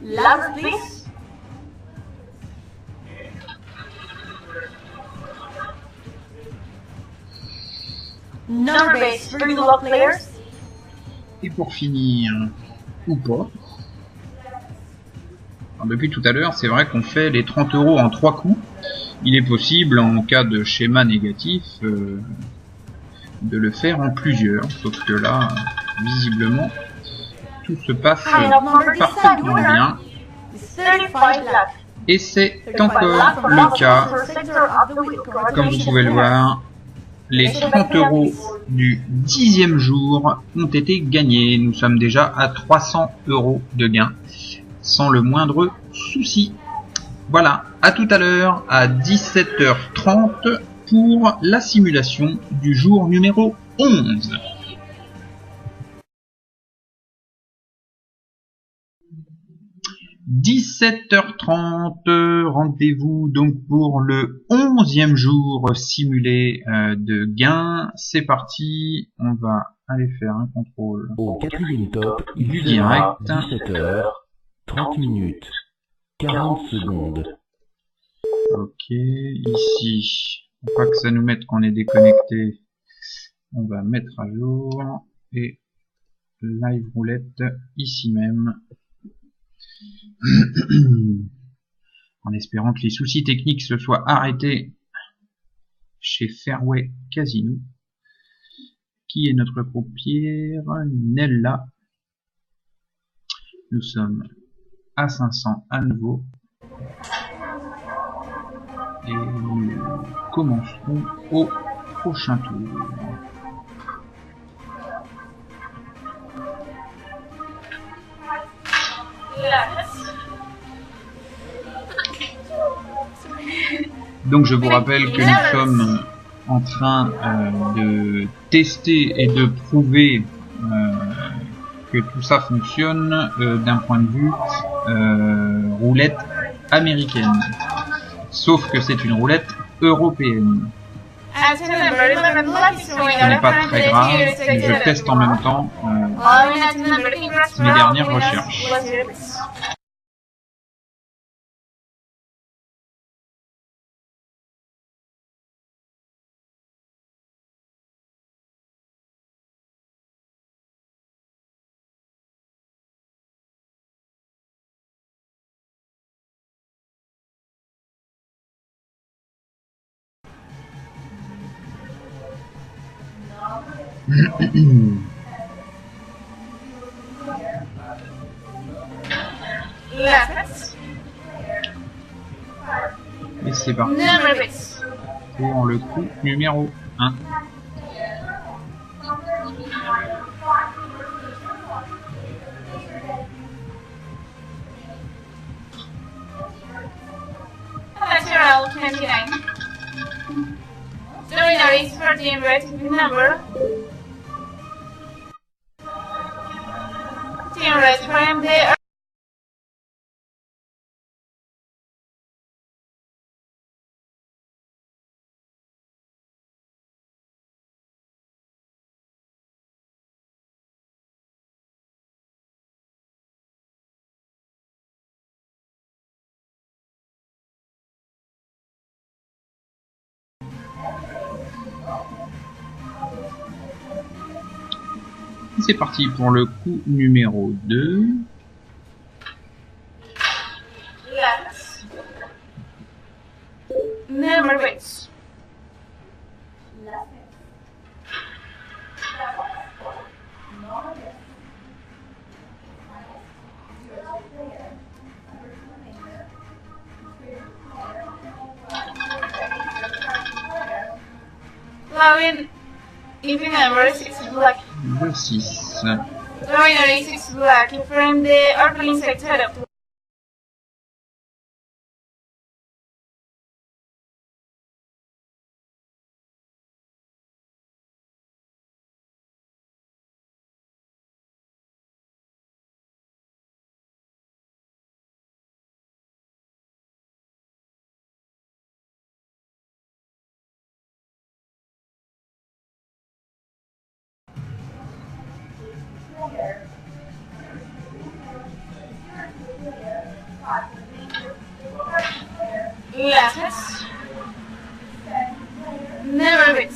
Last, please. Number base, very good luck players.
Et pour finir, ou pas. Alors depuis tout à l'heure, c'est vrai qu'on fait les 30 € en 3 coups. Il est possible, en cas de schéma négatif, de le faire en plusieurs. Sauf que là, visiblement, tout se passe parfaitement bien. Et c'est encore le cas. Comme vous pouvez le voir, les 30 € du 10e jour ont été gagnés. Nous sommes déjà à 300 € de gain, sans le moindre souci. Voilà, à tout à l'heure, à 17h30, pour la simulation du jour numéro 11. « 17h30, rendez-vous donc pour le 11e jour simulé de gain. C'est parti, on va aller faire un contrôle
Au 4e top,
du
il
direct.
sera 17h, 30 minutes, 40 secondes.
Ok, ici, pour pas que ça nous mette qu'on est déconnecté, on va mettre à jour et live roulette ici même. En espérant que les soucis techniques se soient arrêtés chez Fairway Casino. Qui est notre croupière? Nella. Nous sommes à 500 à nouveau. Et nous commencerons au prochain tour. Donc je vous rappelle que nous sommes en train de tester et de prouver que tout ça fonctionne d'un point de vue roulette américaine. Sauf que c'est une roulette européenne. Ce n'est pas très grave, je teste en même temps mes dernières recherches. Et c'est parti pour le coup numéro 1.
Natural 29. Joiner is 13 red number. 10 red from the
C'est parti pour le coup numéro 2.
left. Number which? Lawin, if you number 6 black.
Le 6.
Joiner is 6 black from the opening sector of left. Number which?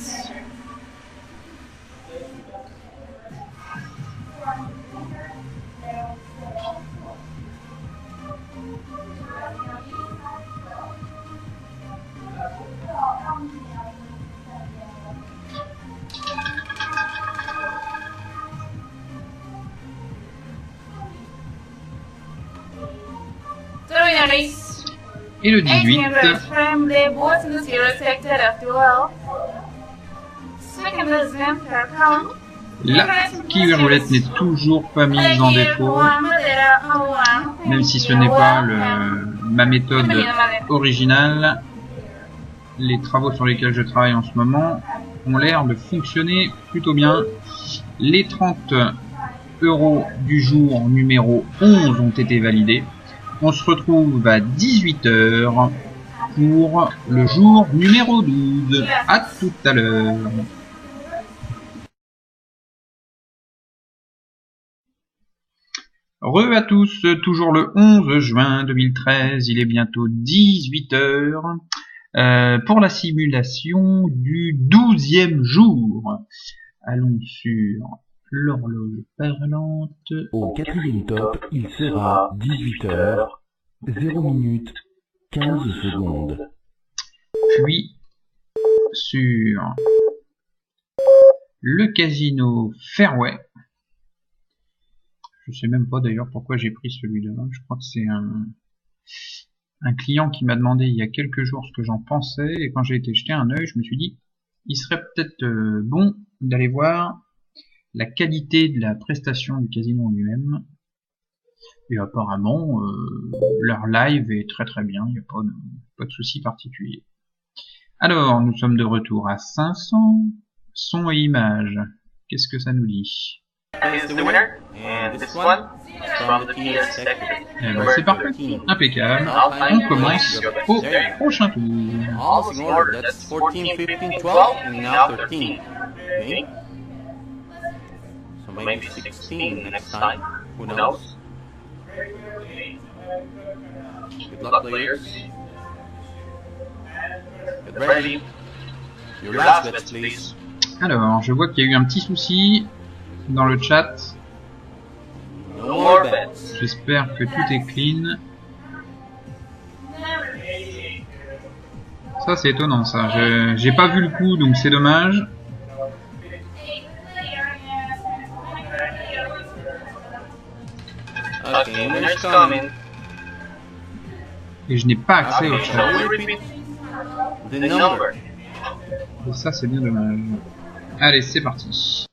Joiner is
Et le 18.
from the bottom zero sector of the wall. Second exemplar count.
La kiwi roulette n'est toujours pas mise en défaut, même si ce n'est pas ma méthode originale. Les travaux sur lesquels je travaille en ce moment ont l'air de fonctionner plutôt bien. Les 30 € du jour numéro 11 ont été validés. On se retrouve à 18 h pour le jour numéro 12. À tout à l'heure. Re à tous, toujours le 11 juin 2013, il est bientôt 18 h pour la simulation du 12e jour. Allons sur l'horloge parlante.
Au 4e top, il sera 18 h 0 minutes 15 secondes.
Puis sur le casino Fairway. Je sais même pas d'ailleurs pourquoi j'ai pris celui-là. Je crois que c'est un client qui m'a demandé il y a quelques jours ce que j'en pensais, et quand j'ai été jeter un œil, je me suis dit il serait peut-être bon d'aller voir la qualité de la prestation du casino en lui-même. Et apparemment leur live est très très bien, il n'y a pas de souci particulier. Alors nous sommes de retour à 500, son et image. Qu'est-ce que ça nous dit? Eh ben, c'est parfait, impeccable. On commence au prochain tour.
All's in order. That's 14, 15, 12, and now 13. Okay? So maybe 16 next time. Who knows? Good luck, players. Get ready. Your last bets, please.
Alors, je vois qu'il y a eu un petit souci dans le chat.
No more bets.
J'espère que tout est clean. Ça c'est étonnant ça. J'ai pas vu le coup donc c'est dommage.
Okay, winner's coming.
Et je n'ai pas accès au
Okay,
chat.
shall we repeat the number?
Et ça c'est bien dommage. Allez, c'est parti.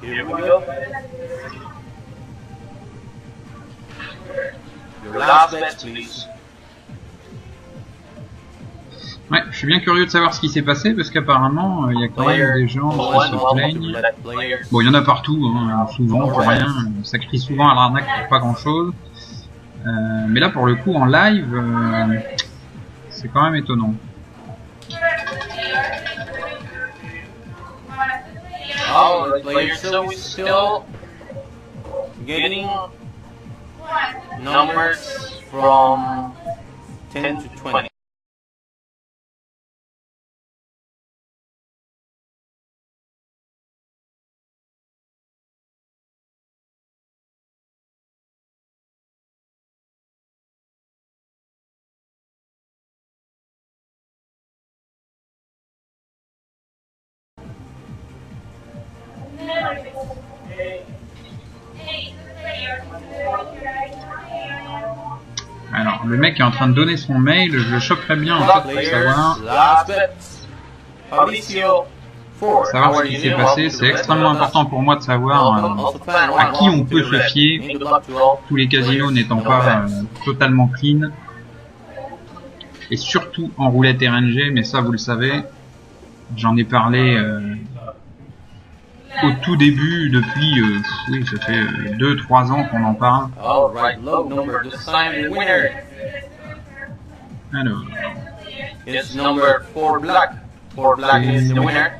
Here we go. Your last bets, please.
Ouais, je suis bien curieux de savoir ce qui s'est passé parce qu'apparemment il y a quand même des gens qui se plaignent. Bon, il y en a partout, hein, souvent pour rien. Ça crie souvent à l'arnaque pour pas grand chose. Mais là pour le coup en live, c'est quand même étonnant.
Oh, the players still getting numbers from 10 to 20.
Alors, le mec est en train de donner son mail, je le choperais bien en fait pour savoir
Last bets. Fabrizio,
savoir ce qui s'est passé. C'est extrêmement important pour moi de savoir à qui on peut se fier, tous les casinos n'étant pas totalement clean. Et surtout en roulette RNG, mais ça vous le savez, j'en ai parlé au tout début, depuis, oui, ça fait 2-3 ans qu'on en parle.
All right, low number this time the winner
Alors,
is number 4 black. 4 black is the winner.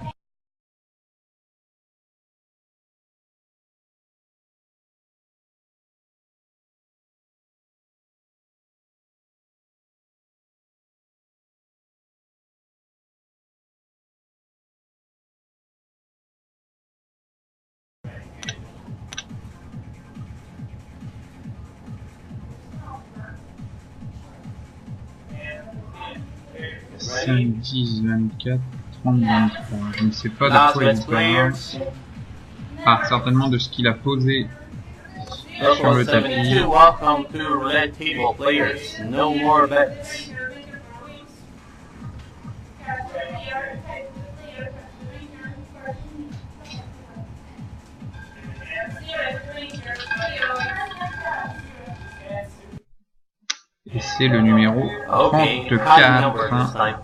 cinq, 10, 24, 30, 23. Je ne sais pas de
Last
quoi il
bets,
parle.
players.
Ah, certainement de ce qu'il a posé sur
Level
le
72,
tapis.
welcome to roulette table, players. No more bets.
Et c'est le numéro
Okay, high number
34.
this time.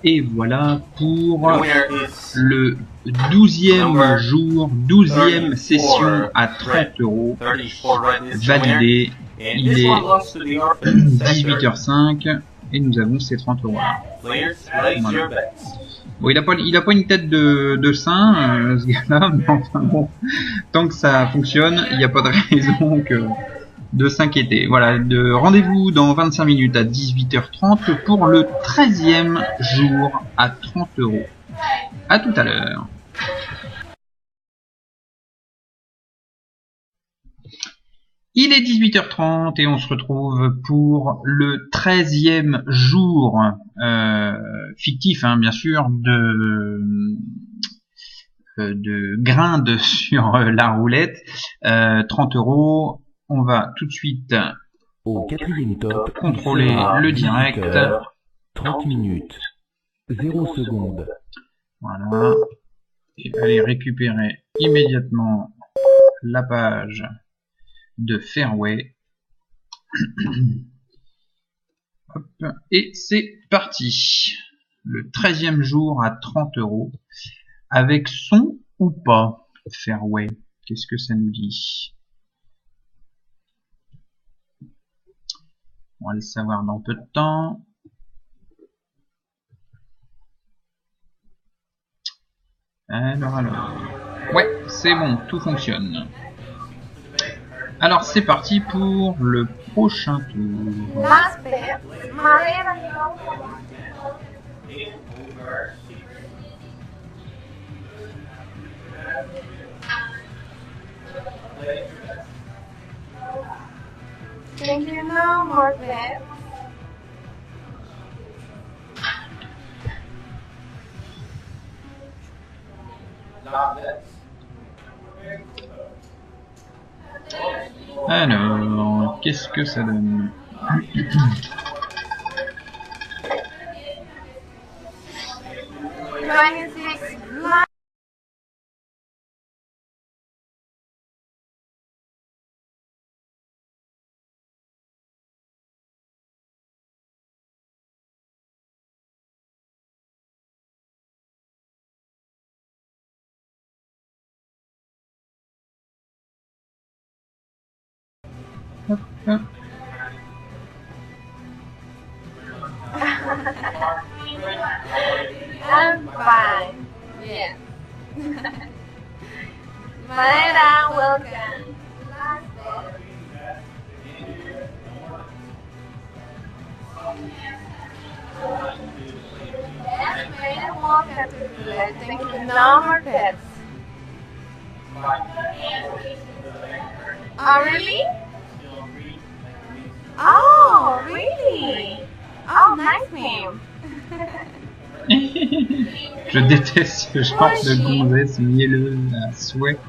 Et voilà pour
The winner is
le 12e
Number
jour, 12e
34
session à 30 €,
34 red is the winner.
validé.
And
Il
this
est
one belongs to the orphan sector.
18h05 et nous avons ces 30 € là.
Players, place
Voilà.
your bets.
Bon, il a pas une tête de saint, ce gars-là, mais enfin bon, tant que ça fonctionne, il n'y a pas de raison de s'inquiéter. Voilà, rendez-vous dans 25 minutes à 18h30 pour le 13e jour à 30 €. À tout à l'heure. Il est 18h30 et on se retrouve pour le 13e jour fictif, hein, bien sûr, de grinde sur la roulette. 30 €. On va tout de suite
Au 4e top,
contrôler le direct.
30 minutes, 0 secondes.
Voilà. Et aller récupérer immédiatement la page de Fairway. Hop. Et c'est parti. Le 13e jour à 30 €. Avec son ou pas Fairway. Qu'est-ce que ça nous dit? On va le savoir dans peu de temps. Alors. Ouais, c'est bon, tout fonctionne. Alors c'est parti pour le prochain tour.
Last bet, Mariana. Think you know more bets?
Alors, qu'est-ce que ça donne?
26. I'm fine. Yeah. Maeda, welcome. Last bet. Yes, Maeda, welcome to the list. Thank you. No more pets. Oh, really? Oh, really? Oh, nice name.
Je déteste ce genre de gonzesse mielleuse à souhait.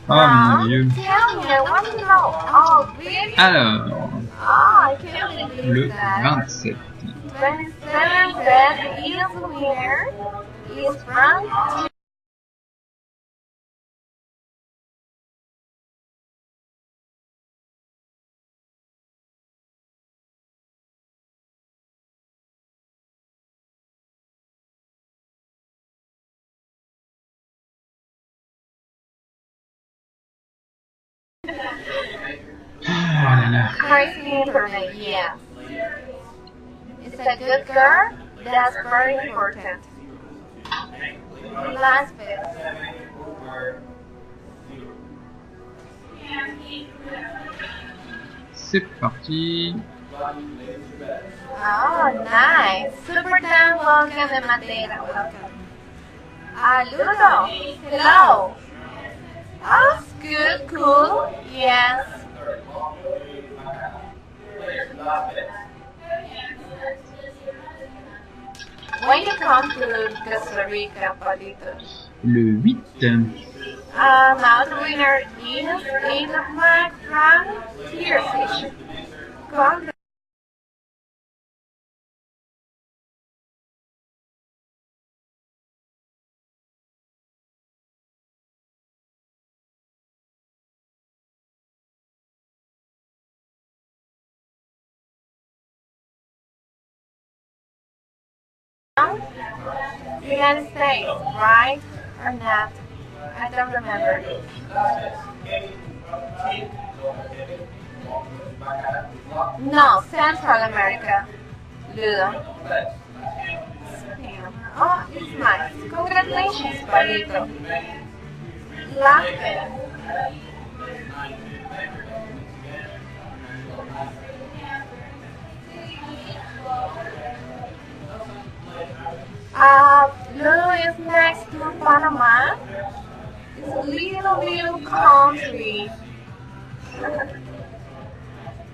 Oh mon dieu.
Tell me, I want to know. Oh, really?
Alors,
Oh, I can't believe
le
that.
27.
27 red is the winner. Is from
Oh là là.
crazy internet, yes. It's a good girl. That's very important. Last bit.
C'est parti.
Oh, nice. Super Dan, welcome, and Madeira, welcome. Ludo, hello. Oh, good, cool, yes. When you come to Costa Rica, Palito?
Le 8.
Now the winner is in the flag from Clear Station. Congrats. United States, right or not? I don't remember. No, Central America. Ludo. Spain. Oh, it's nice. Congratulations, Palito. Last bit. Lulu is next to Panama. It's a little country.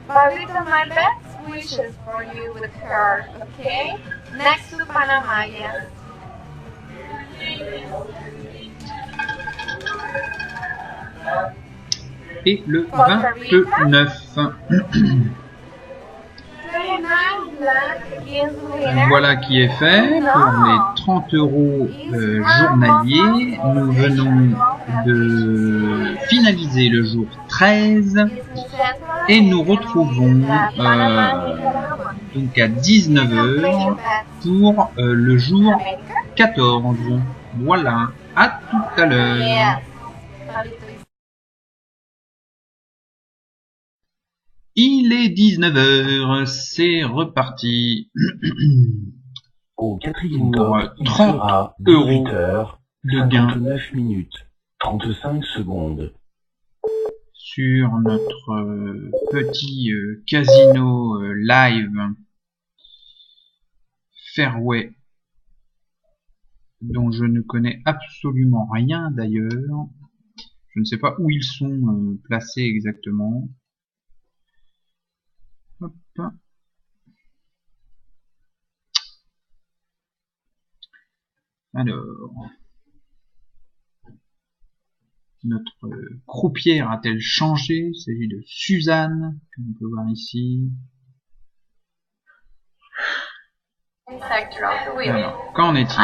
But with my best wishes for you with her, okay? Next to Panama, yes.
Et le 29. Voilà qui est fait pour les 30 € journaliers. Nous venons de finaliser le jour 13 et nous retrouvons donc à 19h pour le jour 14. Voilà, à tout à l'heure. Il est 19h, c'est reparti.
Au quatrième
Pour
top, il
30
sera
€
18h,
de gain
59 minutes, 35 secondes.
sur notre petit casino live Fairway, dont je ne connais absolument rien d'ailleurs. Je ne sais pas où ils sont placés exactement. Hop. Alors, notre croupière a-t-elle changé? Il s'agit de Suzanne, que l'on peut voir ici. Alors, qu'en est-il?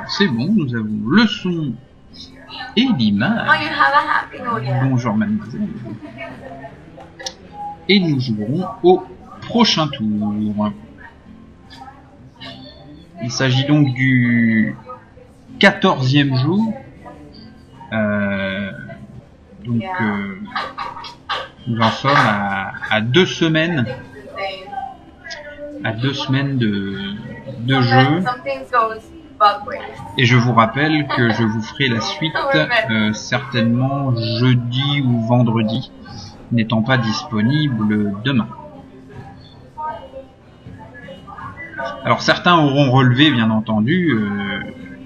C'est bon, nous avons le son et l'image. Bonjour mademoiselle. Et nous jouerons au prochain tour. Il s'agit donc du 14e jour. Nous en sommes à 2 semaines. À 2 semaines de jeu. Et je vous rappelle que je vous ferai la suite certainement jeudi ou vendredi, n'étant pas disponible demain. Alors certains auront relevé bien entendu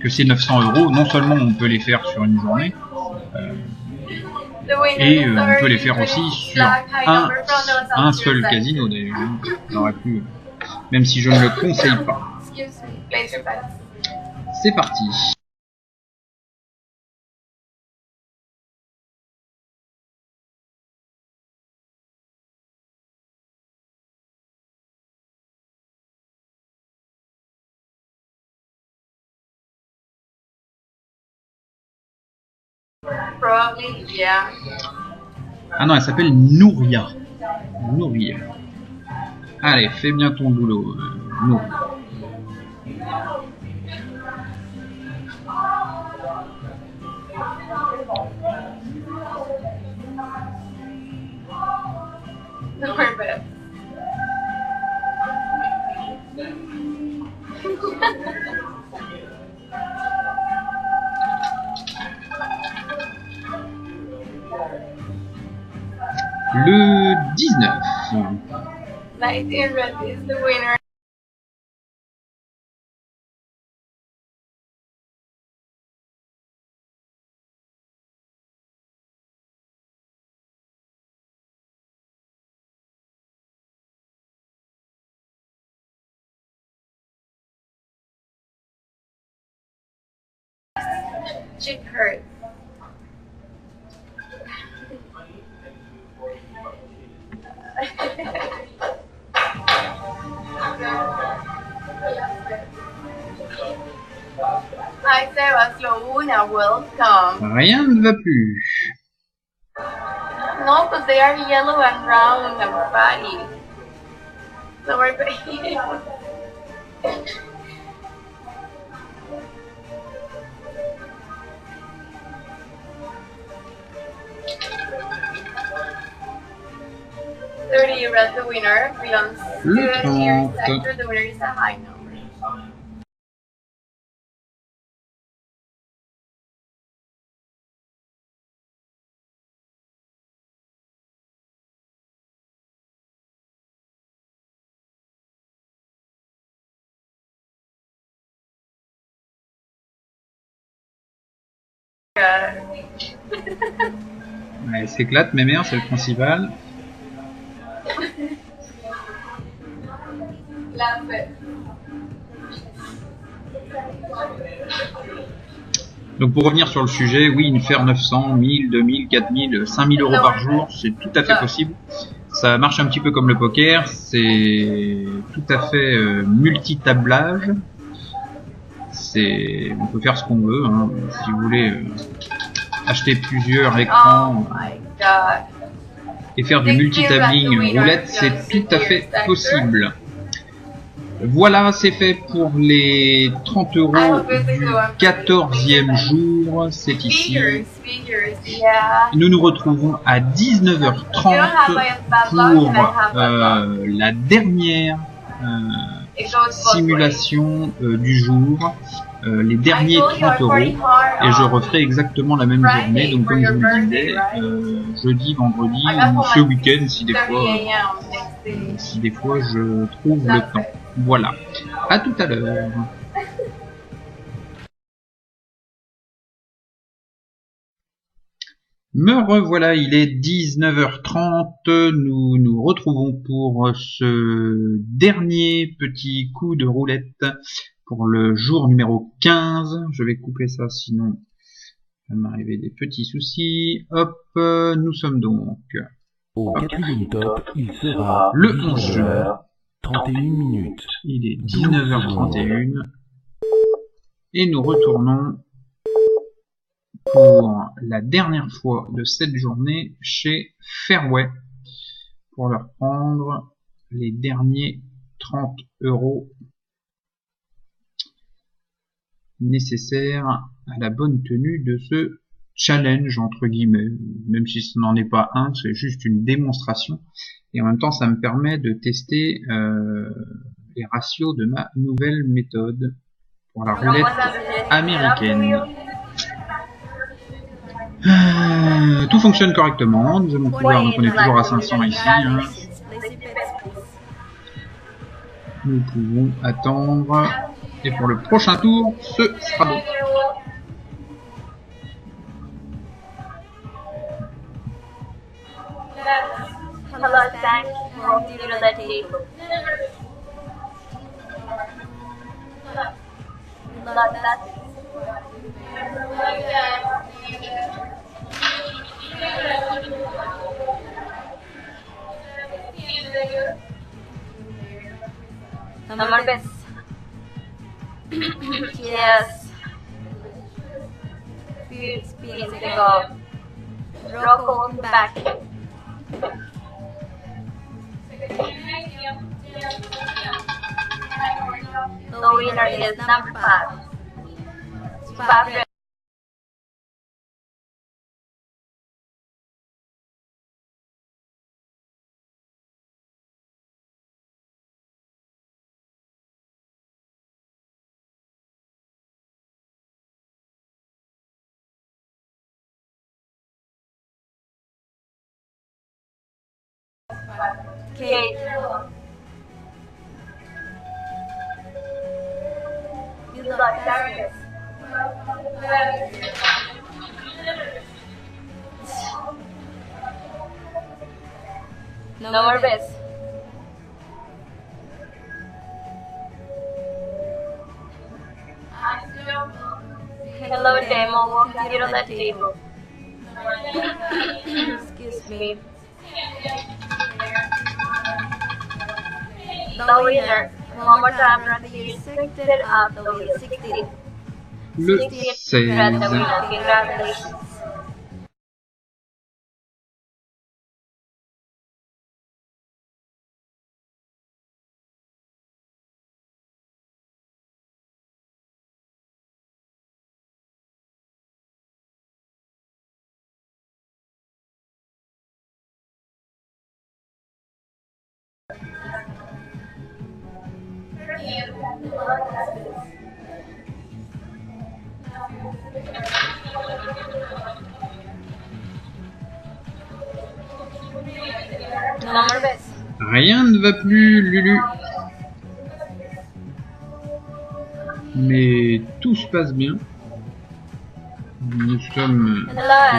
que ces 900 €, non seulement on peut les faire sur une journée, et on peut les faire aussi sur un seul casino d'ailleurs. J'aurais pu, même si je ne le conseille pas. C'est parti.
Probably, yeah.
Ah non, elle s'appelle Nouria. Nouria. Allez, fais bien ton boulot, Nouria.
Don't worry about it.
Le 19.
Light in red is the winner. Cheek hurt. Hi Sarah, Slovenia, welcome.
Rien ne va plus.
No, because they are yellow and brown and fatty. So we're going. You read the winner belongs to the sector. The winner is a high number.
Ouais, elle s'éclate, mais merde, c'est le principal. Donc pour revenir sur le sujet, oui, faire 900, 1000, 2000, 4000, 5000 euros par jour, c'est tout à fait possible. Ça marche un petit peu comme le poker, c'est tout à fait multitablage. On peut faire ce qu'on veut, hein. Si vous voulez acheter plusieurs écrans et faire du multitabling roulette, c'est tout à fait possible. Voilà, c'est fait pour les 30 euros du 14e jour, c'est ici. Nous nous retrouvons à 19h30 pour la dernière simulation du jour, les derniers 30 euros, et je referai exactement la même journée, donc comme je vous le disais, jeudi, vendredi, ou ce week-end si des fois je trouve le temps. Voilà, à tout à l'heure. Me revoilà, il est 19h30, nous nous retrouvons pour ce dernier petit coup de roulette pour le jour numéro 15. Je vais couper ça, sinon il va m'arriver des petits soucis. Hop, nous sommes donc
au quatrième top, il sera
le 11 juin.
31 minutes.
Il est 19h31 et nous retournons pour la dernière fois de cette journée chez Fairway pour leur prendre les derniers 30 euros nécessaires à la bonne tenue de ce challenge entre guillemets, même si ce n'en est pas un, c'est juste une démonstration. Et en même temps, ça me permet de tester les ratios de ma nouvelle méthode pour la roulette américaine. Tout fonctionne correctement. Nous allons pouvoir, donc on est toujours à 500 ici. Hein. Nous pouvons attendre. Et pour le prochain tour, ce sera bon.
Hello, thanks for the table. Number best. Yes. Speaking of Rocco, welcome back. The winner is number 5. Kate. You like darkness. No more best. Hello, demo. Welcome to the table. Excuse me. The winner. One more time, run here. 60 out the wheel. 60.
Le 16.
Congratulations.
Rien ne va plus, Lulu. Mais tout se passe bien. Nous sommes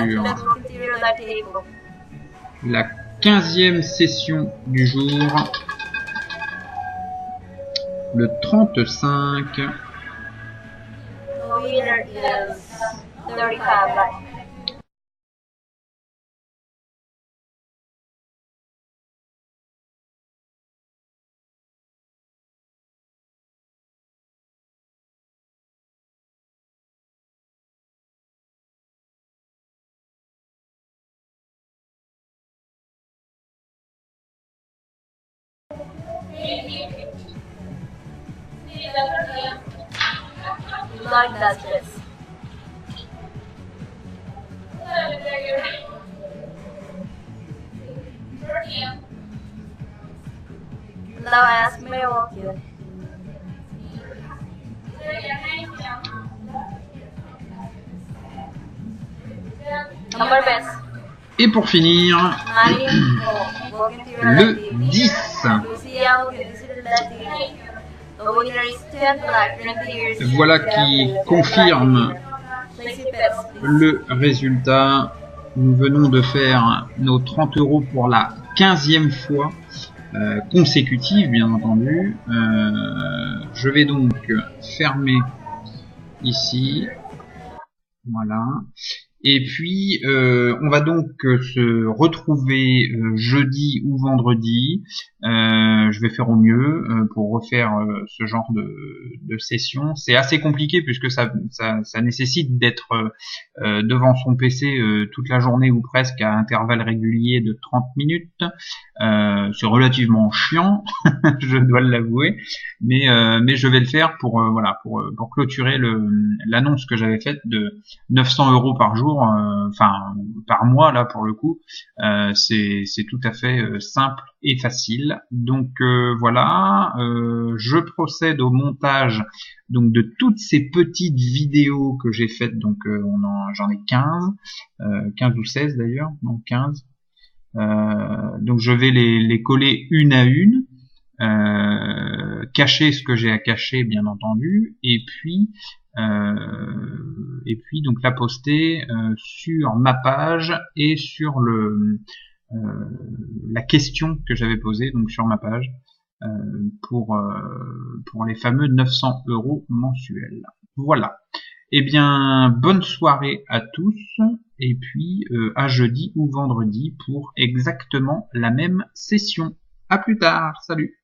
sur la 15e session du jour, le 35.
The winner is 35 life. Like that, yes. Now ask me what you. Number best.
Et pour finir, le 10. Voilà qui confirme le résultat. Nous venons de faire nos 30 € pour la 15e fois consécutive, bien entendu. Je vais donc fermer ici. Voilà. Et puis, on va donc se retrouver jeudi ou vendredi. Je vais faire au mieux pour refaire ce genre de session. C'est assez compliqué puisque ça nécessite d'être devant son PC toute la journée ou presque à intervalles réguliers de 30 minutes. C'est relativement chiant, je dois l'avouer, mais je vais le faire pour voilà pour clôturer l'annonce que j'avais faite de 900 € par jour. Enfin par mois là pour le coup, c'est tout à fait simple et facile. Donc voilà, je procède au montage donc de toutes ces petites vidéos que j'ai faites. Donc j'en ai 15 ou 16 d'ailleurs, non 15. Donc je vais les coller une à une, cacher ce que j'ai à cacher bien entendu, et puis donc la poster sur ma page et sur la question que j'avais posée donc sur ma page pour les fameux 900 € mensuels. Voilà. Eh bien, bonne soirée à tous, et puis à jeudi ou vendredi pour exactement la même session. À plus tard, salut.